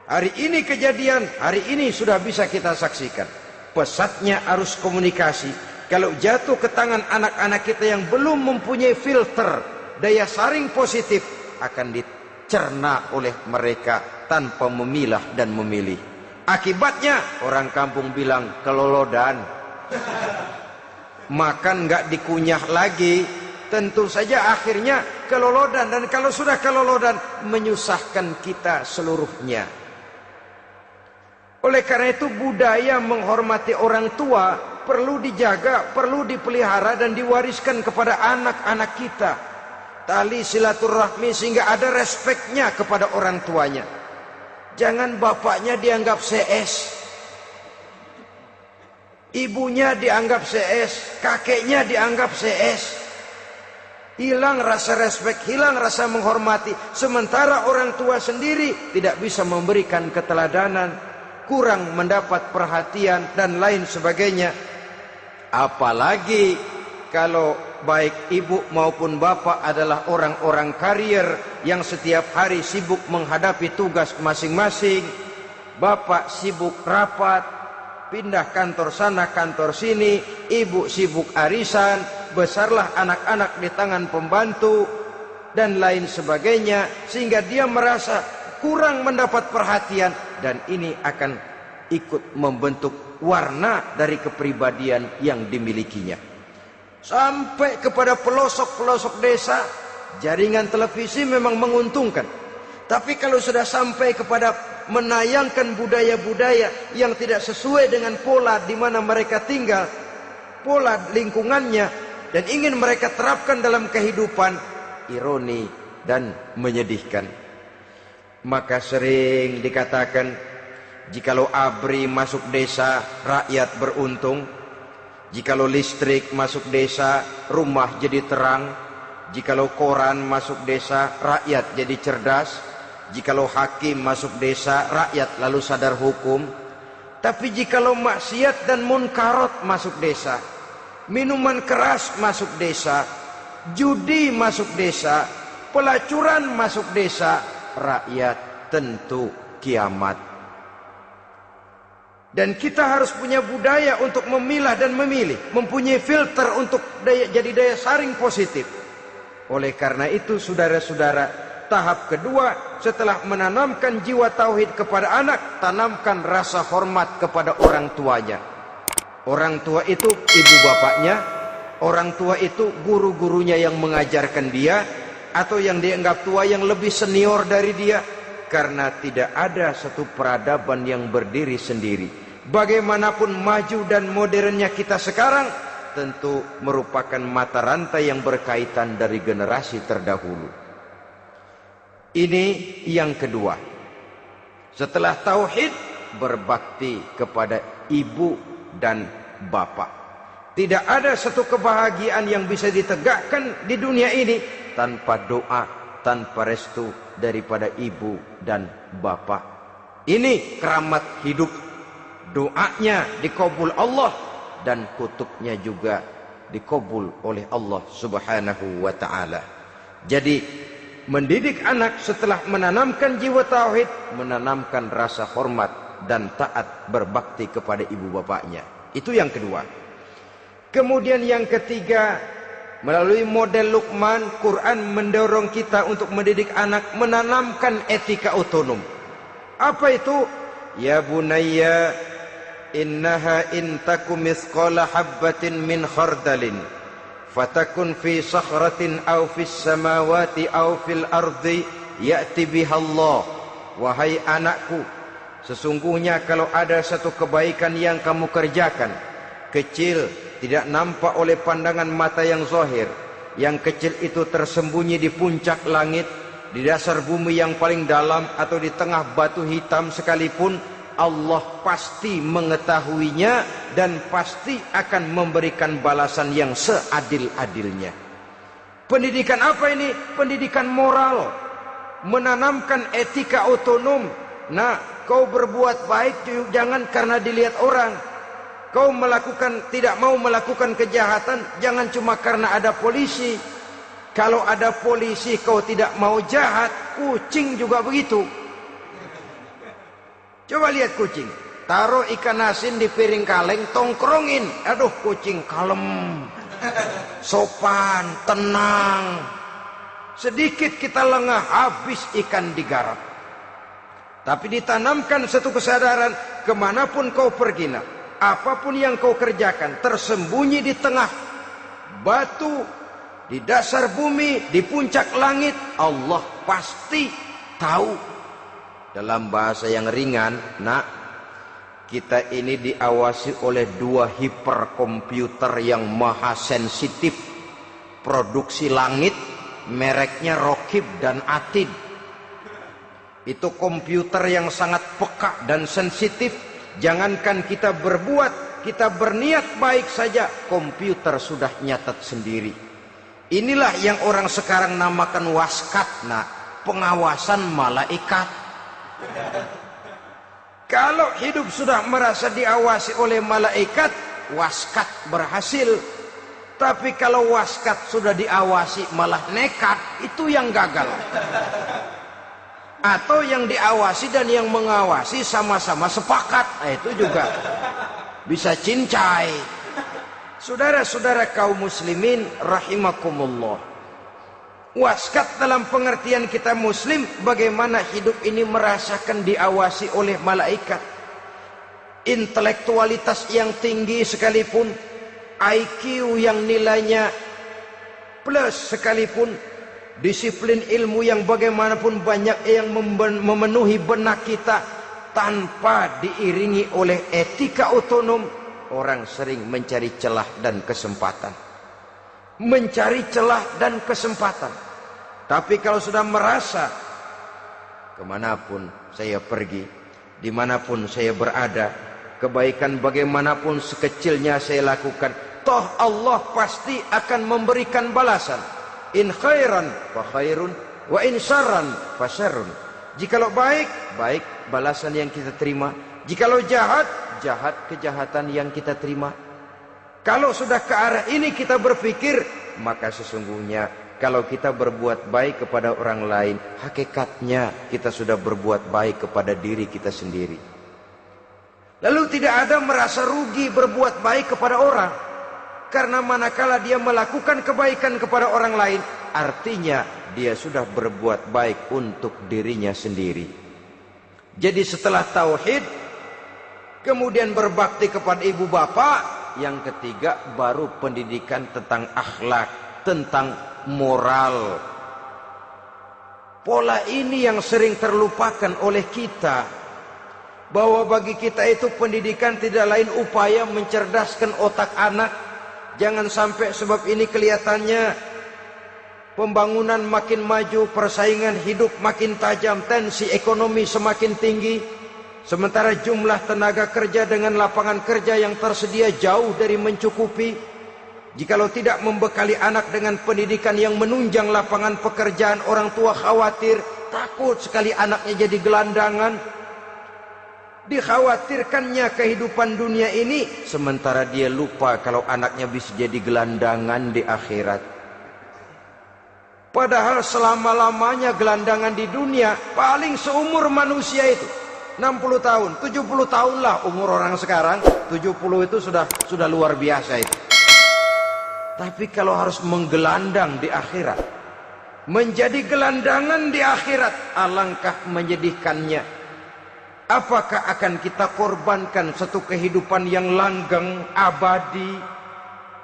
hari ini kejadian, hari ini sudah bisa kita saksikan. Pesatnya arus komunikasi, kalau jatuh ke tangan anak-anak kita yang belum mempunyai filter, daya saring positif, akan dicerna oleh mereka tanpa memilah dan memilih. Akibatnya orang kampung bilang kelolodan. Makan nggak dikunyah lagi, tentu saja akhirnya kelolodan. Dan kalau sudah kelolodan, menyusahkan kita seluruhnya. Oleh karena itu budaya menghormati orang tua perlu dijaga, perlu dipelihara dan diwariskan kepada anak-anak kita. tali silaturahmi sehingga ada respeknya kepada orang tuanya. Jangan bapaknya dianggap CS, ibunya dianggap CS, kakeknya dianggap CS. Hilang rasa respek, hilang rasa menghormati. Sementara orang tua sendiri tidak bisa memberikan keteladanan, kurang mendapat perhatian dan lain sebagainya. Apalagi kalau baik ibu maupun bapak adalah orang-orang karier yang setiap hari sibuk menghadapi tugas masing-masing. Bapak sibuk rapat, pindah kantor sana kantor sini, ibu sibuk arisan, besarlah anak-anak di tangan pembantu dan lain sebagainya, sehingga dia merasa kurang mendapat perhatian, dan ini akan ikut membentuk warna dari kepribadian yang dimilikinya. Sampai kepada pelosok-pelosok desa, jaringan televisi memang menguntungkan. Tapi kalau sudah sampai kepada menayangkan budaya-budaya yang tidak sesuai dengan pola di mana mereka tinggal, pola lingkungannya, dan ingin mereka terapkan dalam kehidupan, ironi dan menyedihkan. Maka sering dikatakan, jikalau ABRI masuk desa, rakyat beruntung. Jikalau listrik masuk desa, rumah jadi terang. Jikalau koran masuk desa, rakyat jadi cerdas. Jikalau hakim masuk desa, rakyat lalu sadar hukum. Tapi jikalau maksiat dan munkarat masuk desa, minuman keras masuk desa, judi masuk desa, pelacuran masuk desa, rakyat tentu kiamat. Dan kita harus punya budaya untuk memilah dan memilih, mempunyai filter untuk jadi daya saring positif. Oleh karena itu, saudara-saudara, tahap kedua setelah menanamkan jiwa tauhid kepada anak, tanamkan rasa hormat kepada orang tuanya. Orang tua itu ibu bapaknya, orang tua itu guru-gurunya yang mengajarkan dia, atau yang dianggap tua yang lebih senior dari dia. Karena tidak ada satu peradaban yang berdiri sendiri. Bagaimanapun maju dan modernnya kita sekarang, tentu merupakan mata rantai yang berkaitan dari generasi terdahulu. Ini yang kedua. Setelah tauhid, berbakti kepada ibu dan bapak. Tidak ada satu kebahagiaan yang bisa ditegakkan di dunia ini tanpa doa, tanpa restu daripada ibu dan bapak. Ini keramat hidup. Doanya dikabul Allah dan kutubnya juga dikabul oleh Allah Subhanahu wa ta'ala. Jadi mendidik anak setelah menanamkan jiwa tauhid, menanamkan rasa hormat dan taat berbakti kepada ibu bapaknya. Itu yang kedua. Kemudian yang ketiga, melalui model Luqman, Quran mendorong kita untuk mendidik anak, menanamkan etika otonom. Apa itu? Ya bunayya, innaha in takum mithqala habbatin min khardalin fatakun fi sakhratin aw fis samawati aw fil ardi ya'ti bihallah. Wahai anakku, sesungguhnya kalau ada satu kebaikan yang kamu kerjakan, kecil, tidak nampak oleh pandangan mata yang zahir, yang kecil itu tersembunyi di puncak langit, di dasar bumi yang paling dalam, atau di tengah batu hitam sekalipun, Allah pasti mengetahuinya dan pasti akan memberikan balasan yang seadil-adilnya. Pendidikan apa ini? Pendidikan moral, menanamkan etika otonom. Nah, kau berbuat baik jangan karena dilihat orang. Kau tidak mau melakukan kejahatan, jangan cuma karena ada polisi. Kalau ada polisi kau tidak mau jahat, kucing juga begitu. Coba lihat kucing, taruh ikan asin di piring kaleng, tongkrongin. Aduh, kucing kalem, sopan, tenang. Sedikit kita lengah, habis ikan digarap. Tapi ditanamkan satu kesadaran, kemanapun kau pergi, nak, apapun yang kau kerjakan, tersembunyi di tengah batu, di dasar bumi, di puncak langit, Allah pasti tahu. Dalam bahasa yang ringan, nak, kita ini diawasi oleh dua hiperkomputer yang maha sensitif, produksi langit mereknya Rokib dan Atid. Itu komputer yang sangat peka dan sensitif. Jangankan kita berbuat, kita berniat baik saja, komputer sudah nyatat sendiri. Inilah yang orang sekarang namakan waskat, nah, pengawasan malaikat. Kalau hidup sudah merasa diawasi oleh malaikat, waskat berhasil. Tapi kalau waskat sudah diawasi malah nekat, itu yang gagal. Atau yang diawasi dan yang mengawasi sama-sama sepakat, nah, itu juga bisa cincai. Saudara-saudara kaum muslimin rahimakumullah, waskat dalam pengertian kita muslim, bagaimana hidup ini merasakan diawasi oleh malaikat. Intelektualitas yang tinggi sekalipun, IQ yang nilainya plus sekalipun, disiplin ilmu yang bagaimanapun banyak yang memenuhi benak kita, tanpa diiringi oleh etika otonom, orang sering mencari celah dan kesempatan. Mencari celah dan kesempatan. Tapi kalau sudah merasa, kemanapun saya pergi, dimanapun saya berada, kebaikan bagaimanapun sekecilnya saya lakukan, toh Allah pasti akan memberikan balasan. In khairan fa khairun, wa in syarran fa syarrun. Jikalau baik, baik balasan yang kita terima. Jikalau jahat, jahat kejahatan yang kita terima. Kalau sudah ke arah ini kita berpikir, maka sesungguhnya kalau kita berbuat baik kepada orang lain, hakikatnya kita sudah berbuat baik kepada diri kita sendiri. Lalu tidak ada merasa rugi berbuat baik kepada orang. Karena manakala dia melakukan kebaikan kepada orang lain, artinya dia sudah berbuat baik untuk dirinya sendiri. Jadi setelah tauhid, kemudian berbakti kepada ibu bapak, yang ketiga baru pendidikan tentang akhlak, tentang moral. Pola ini yang sering terlupakan oleh kita, bahwa bagi kita itu pendidikan tidak lain upaya mencerdaskan otak anak. Jangan sampai sebab ini kelihatannya pembangunan makin maju, persaingan hidup makin tajam, tensi ekonomi semakin tinggi, sementara jumlah tenaga kerja dengan lapangan kerja yang tersedia jauh dari mencukupi. Jikalau tidak membekali anak dengan pendidikan yang menunjang lapangan pekerjaan, orang tua khawatir, takut sekali anaknya jadi gelandangan. Dikhawatirkannya kehidupan dunia ini, sementara dia lupa kalau anaknya bisa jadi gelandangan di akhirat. Padahal selama-lamanya gelandangan di dunia paling seumur manusia itu 60 tahun, 70 tahun lah umur orang sekarang. 70 itu sudah luar biasa itu. Tapi kalau harus menggelandang di akhirat, menjadi gelandangan di akhirat, alangkah menyedihkannya. Apakah akan kita korbankan satu kehidupan yang langgeng, abadi,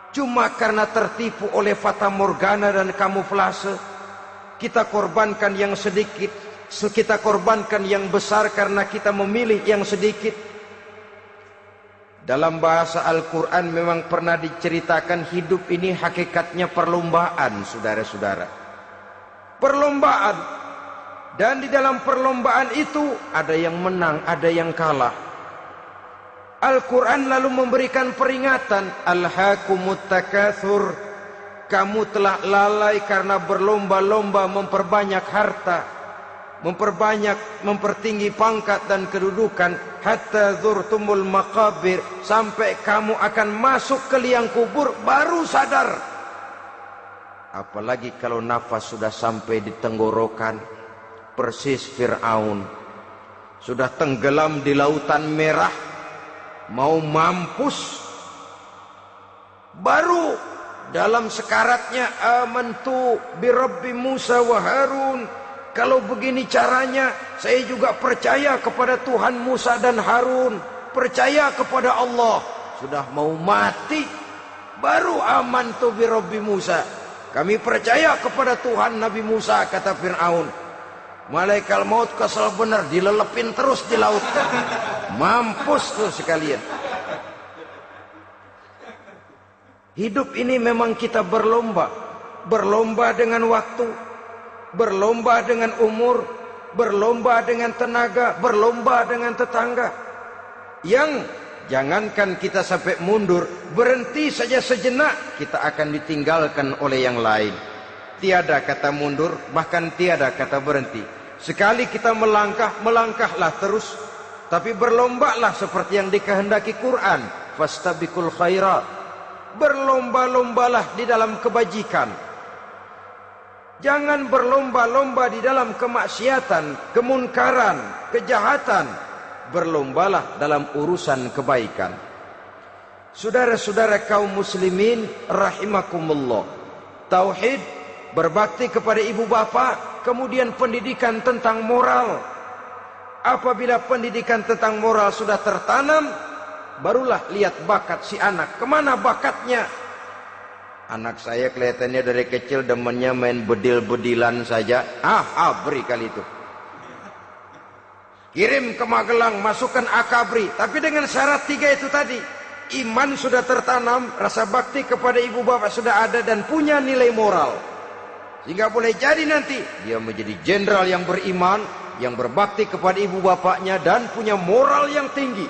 cuma karena tertipu oleh fata morgana dan kamuflase? Kita korbankan yang sedikit, kita korbankan yang besar karena kita memilih yang sedikit. Dalam bahasa Al-Quran memang pernah diceritakan hidup ini hakikatnya perlombaan, saudara-saudara. Perlombaan. Dan di dalam perlombaan itu ada yang menang, ada yang kalah. Al-Quran lalu memberikan peringatan, Alhaakumut takatsur, kamu telah lalai karena berlomba-lomba memperbanyak harta, mempertinggi pangkat dan kedudukan, hatta zurtumul maqabir, sampai kamu akan masuk ke liang kubur baru sadar. Apalagi kalau nafas sudah sampai di tenggorokan. Persis Fir'aun sudah tenggelam di lautan merah, mau mampus, baru dalam sekaratnya amantu bi Rabbi Musa wa Harun. Kalau begini caranya, saya juga percaya kepada Tuhan Musa dan Harun, percaya kepada Allah. Sudah mau mati, baru amantu bi Rabbi Musa, kami percaya kepada Tuhan Nabi Musa, kata Fir'aun. Malaikat maut kesal benar, dilelepin terus di laut, mampus tuh sekalian. Hidup ini memang kita berlomba. berlomba dengan waktu, berlomba dengan umur, berlomba dengan tenaga, berlomba dengan tetangga. Yang jangankan kita sampai mundur, berhenti saja sejenak, kita akan ditinggalkan oleh yang lain. Tiada kata mundur, bahkan tiada kata berhenti. Sekali kita melangkah, melangkahlah terus. Tapi berlombalah seperti yang dikehendaki Quran. Fastabiqul khairat. Berlomba-lombalah di dalam kebajikan. Jangan berlomba-lomba di dalam kemaksiatan, kemunkaran, kejahatan. Berlombalah dalam urusan kebaikan. Saudara-saudara kaum muslimin rahimakumullah. Tauhid, berbakti kepada ibu bapa, kemudian pendidikan tentang moral. Apabila pendidikan tentang moral sudah tertanam, barulah lihat bakat si anak. Kemana bakatnya? Anak saya kelihatannya dari kecil demennya main bedil-bedilan saja. Abri kali itu. Kirim ke Magelang, masukkan akabri. Tapi dengan syarat 3 itu tadi. Iman sudah tertanam, rasa bakti kepada ibu bapak sudah ada, dan punya nilai moral. Sehingga boleh jadi nanti dia menjadi jenderal yang beriman, yang berbakti kepada ibu bapaknya, dan punya moral yang tinggi.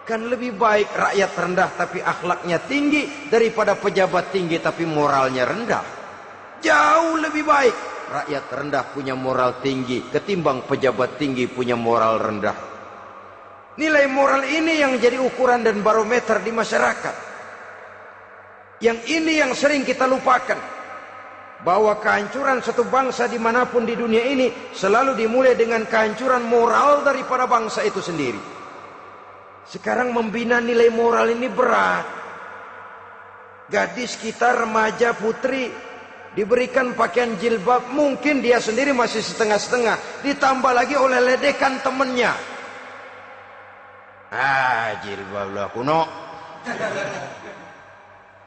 Kan lebih baik rakyat rendah tapi akhlaknya tinggi, daripada pejabat tinggi tapi moralnya rendah. Jauh lebih baik rakyat rendah punya moral tinggi ketimbang pejabat tinggi punya moral rendah. Nilai moral ini yang jadi ukuran dan barometer di masyarakat. Yang ini yang sering kita lupakan, bahwa kehancuran satu bangsa dimanapun di dunia ini selalu dimulai dengan kehancuran moral daripada bangsa itu sendiri. Sekarang membina nilai moral ini berat. Gadis kita, remaja, putri, diberikan pakaian jilbab, mungkin dia sendiri masih setengah-setengah, ditambah lagi oleh ledekan temennya. Jilbab lah kuno,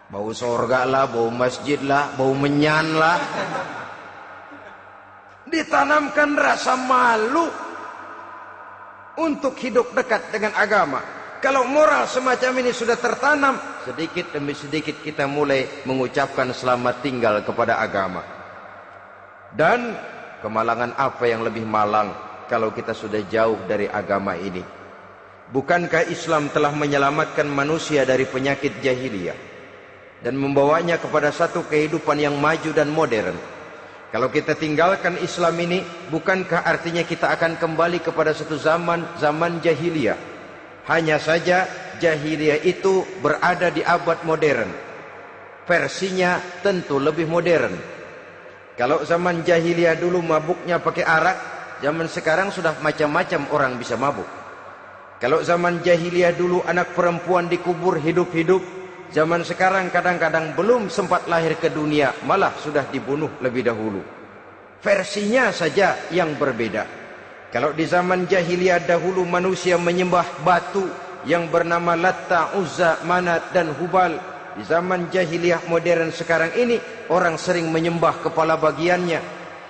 bau sorga lah, bau masjid lah, bau menyan lah. Ditanamkan rasa malu untuk hidup dekat dengan agama. Kalau moral semacam ini sudah tertanam, sedikit demi sedikit kita mulai mengucapkan selamat tinggal kepada agama. Dan kemalangan apa yang lebih malang kalau kita sudah jauh dari agama ini? Bukankah Islam telah menyelamatkan manusia dari penyakit jahiliyah dan membawanya kepada satu kehidupan yang maju dan modern? Kalau kita tinggalkan Islam ini, bukankah artinya kita akan kembali kepada satu zaman jahiliyah? Hanya saja jahiliyah itu berada di abad modern. Versinya tentu lebih modern. Kalau zaman jahiliyah dulu mabuknya pakai arak, zaman sekarang sudah macam-macam orang bisa mabuk. Kalau zaman jahiliyah dulu anak perempuan dikubur hidup-hidup, zaman sekarang kadang-kadang belum sempat lahir ke dunia, malah sudah dibunuh lebih dahulu. Versinya saja yang berbeda. Kalau di zaman jahiliyah dahulu manusia menyembah batu yang bernama Latta, Uzza, Manat dan Hubal, di zaman jahiliyah modern sekarang ini orang sering menyembah kepala bagiannya,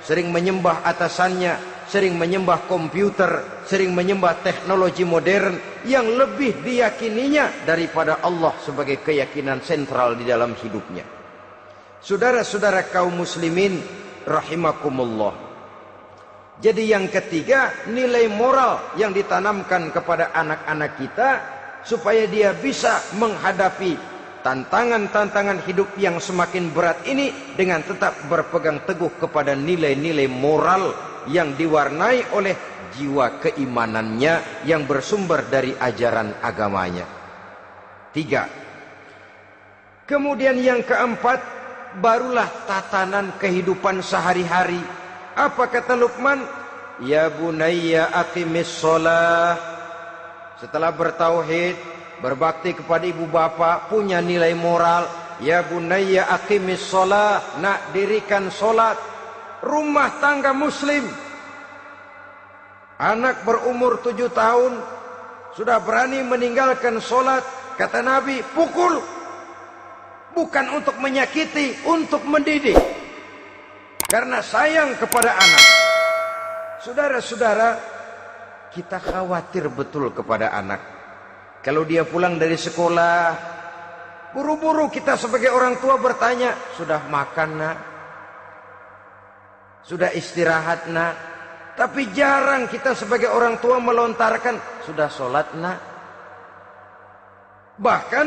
sering menyembah atasannya, sering menyembah komputer, sering menyembah teknologi modern yang lebih diyakininya daripada Allah sebagai keyakinan sentral di dalam hidupnya. Saudara-saudara kaum muslimin rahimakumullah. Jadi yang ketiga, nilai moral yang ditanamkan kepada anak-anak kita supaya dia bisa menghadapi tantangan-tantangan hidup yang semakin berat ini dengan tetap berpegang teguh kepada nilai-nilai moral yang diwarnai oleh jiwa keimanannya yang bersumber dari ajaran agamanya. 3. Kemudian yang keempat, barulah tatanan kehidupan sehari-hari. Apa kata Luqman? Ya bunayya aqimis shalah. Setelah bertauhid, berbakti kepada ibu bapa, punya nilai moral. Ya bunayya aqimis shalah, nak dirikan solat. Rumah tangga muslim, anak berumur 7 tahun sudah berani meninggalkan solat. Kata Nabi, pukul. Bukan untuk menyakiti, untuk mendidik, karena sayang kepada anak. Saudara-saudara, kita khawatir betul kepada anak. Kalau dia pulang dari sekolah, buru-buru kita sebagai orang tua bertanya, sudah makan nak? Sudah istirahat nak. Tapi jarang kita sebagai orang tua melontarkan, sudah sholat nak. Bahkan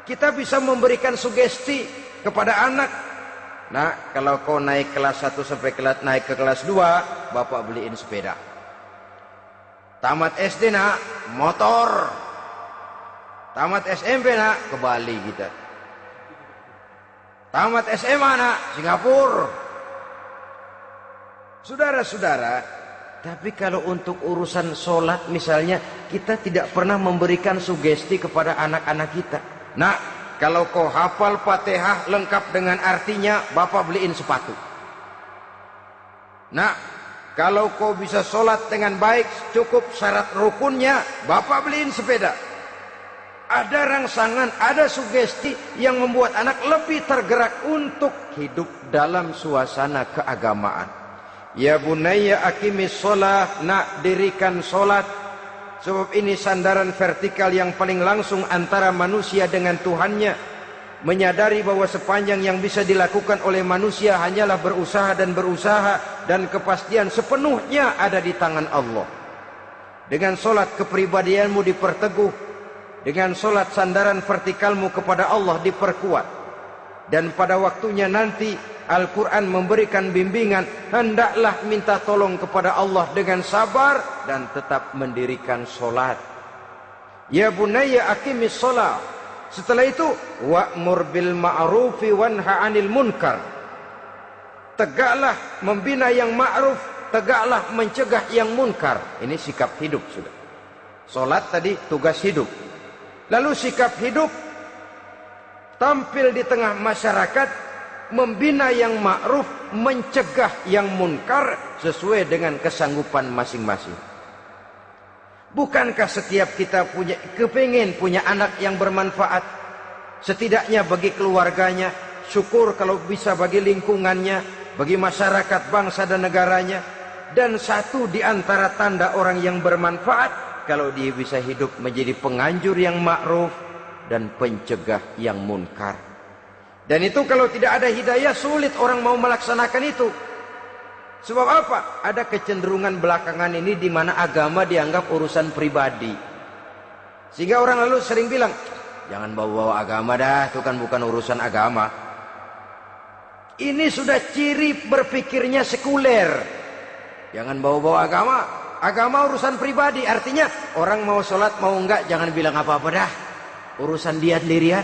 kita bisa memberikan sugesti kepada anak. Nak, kalau kau naik kelas 1 sampai naik ke kelas 2, bapak beliin sepeda. Tamat SD nak, motor. Tamat SMP nak, ke Bali kita. Tamat SMA nak, Singapura. Saudara-saudara, tapi kalau untuk urusan sholat misalnya, kita tidak pernah memberikan sugesti kepada anak-anak kita. Nak, kalau kau hafal Fatihah lengkap dengan artinya, bapak beliin sepatu. Nak, kalau kau bisa sholat dengan baik, cukup syarat rukunnya, bapak beliin sepeda. Ada rangsangan, ada sugesti yang membuat anak lebih tergerak untuk hidup dalam suasana keagamaan. Ya bunayya aqimis sholah, nak dirikan sholat. Sebab ini sandaran vertikal yang paling langsung antara manusia dengan Tuhannya. Menyadari bahwa sepanjang yang bisa dilakukan oleh manusia hanyalah berusaha dan berusaha, dan kepastian sepenuhnya ada di tangan Allah. Dengan sholat kepribadianmu diperteguh, dengan sholat sandaran vertikalmu kepada Allah diperkuat. Dan pada waktunya nanti Al-Quran memberikan bimbingan, hendaklah minta tolong kepada Allah dengan sabar dan tetap mendirikan sholat. Ya bunayya aqimis sholat. Setelah itu, wa'mur bil ma'rufi wanha 'anil munkar. Tegaklah membina yang ma'ruf, tegaklah mencegah yang munkar. Ini sikap hidup sudah. Sholat tadi tugas hidup. Lalu sikap hidup tampil di tengah masyarakat, membina yang ma'ruf, mencegah yang munkar sesuai dengan kesanggupan masing-masing. Bukankah setiap kita kepingin punya anak yang bermanfaat, setidaknya bagi keluarganya, syukur kalau bisa bagi lingkungannya, bagi masyarakat, bangsa dan negaranya. Dan satu di antara tanda orang yang bermanfaat, kalau dia bisa hidup menjadi penganjur yang ma'ruf dan pencegah yang munkar. Dan itu kalau tidak ada hidayah, sulit orang mau melaksanakan itu. Sebab apa? Ada kecenderungan belakangan ini di mana agama dianggap urusan pribadi. Sehingga orang lalu sering bilang, jangan bawa-bawa agama dah, itu kan bukan urusan agama. Ini sudah ciri berpikirnya sekuler. Jangan bawa-bawa agama. Agama urusan pribadi, artinya orang mau sholat mau enggak jangan bilang apa-apa dah. Urusan dia sendirian.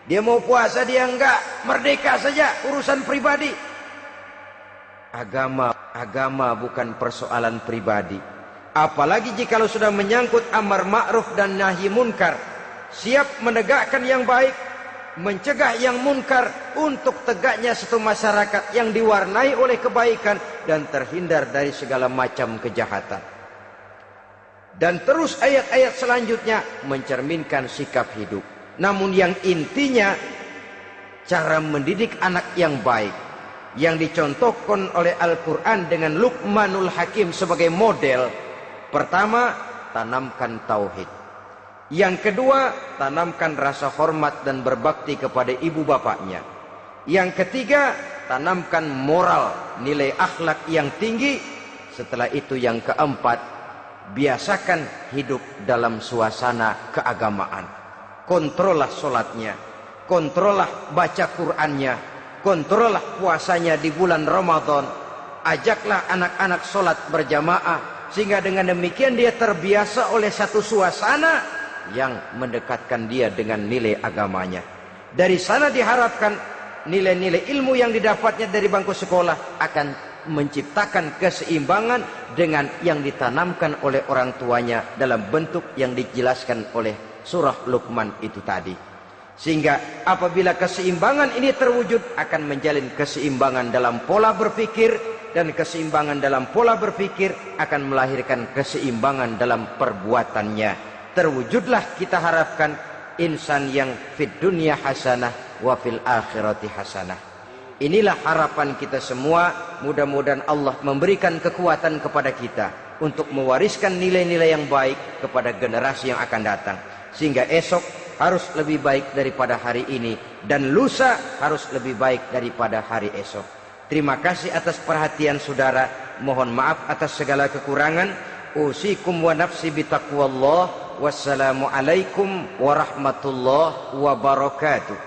Dia mau puasa dia enggak, merdeka saja, urusan pribadi. Agama bukan persoalan pribadi. Apalagi jika sudah menyangkut amar ma'ruf dan nahi munkar. Siap menegakkan yang baik, mencegah yang munkar, untuk tegaknya satu masyarakat yang diwarnai oleh kebaikan dan terhindar dari segala macam kejahatan. Dan terus ayat-ayat selanjutnya mencerminkan sikap hidup. Namun yang intinya, cara mendidik anak yang baik, yang dicontohkan oleh Al-Quran dengan Luqmanul Hakim sebagai model. Pertama, tanamkan tauhid. Yang kedua, tanamkan rasa hormat dan berbakti kepada ibu bapaknya. Yang ketiga, tanamkan moral, nilai akhlak yang tinggi. Setelah itu yang keempat, biasakan hidup dalam suasana keagamaan. Kontrollah sholatnya, kontrollah baca Qur'annya, kontrollah puasanya di bulan Ramadan. Ajaklah anak-anak sholat berjamaah, sehingga dengan demikian dia terbiasa oleh satu suasana yang mendekatkan dia dengan nilai agamanya. Dari sana diharapkan nilai-nilai ilmu yang didapatnya dari bangku sekolah akan menciptakan keseimbangan dengan yang ditanamkan oleh orang tuanya dalam bentuk yang dijelaskan oleh surah Luqman itu tadi. Sehingga apabila keseimbangan ini terwujud, akan menjalin keseimbangan dalam pola berpikir, dan keseimbangan dalam pola berpikir akan melahirkan keseimbangan dalam perbuatannya. Terwujudlah kita harapkan insan yang fid dunya hasanah wa fil akhirati hasanah. Inilah harapan kita semua. Mudah-mudahan Allah memberikan kekuatan kepada kita untuk mewariskan nilai-nilai yang baik kepada generasi yang akan datang. Sehingga esok harus lebih baik daripada hari ini, dan lusa harus lebih baik daripada hari esok. Terima kasih atas perhatian saudara. Mohon maaf atas segala kekurangan. Usikum wa nafsi bitaqwallah. Wassalamualaikum warahmatullahi wabarakatuh.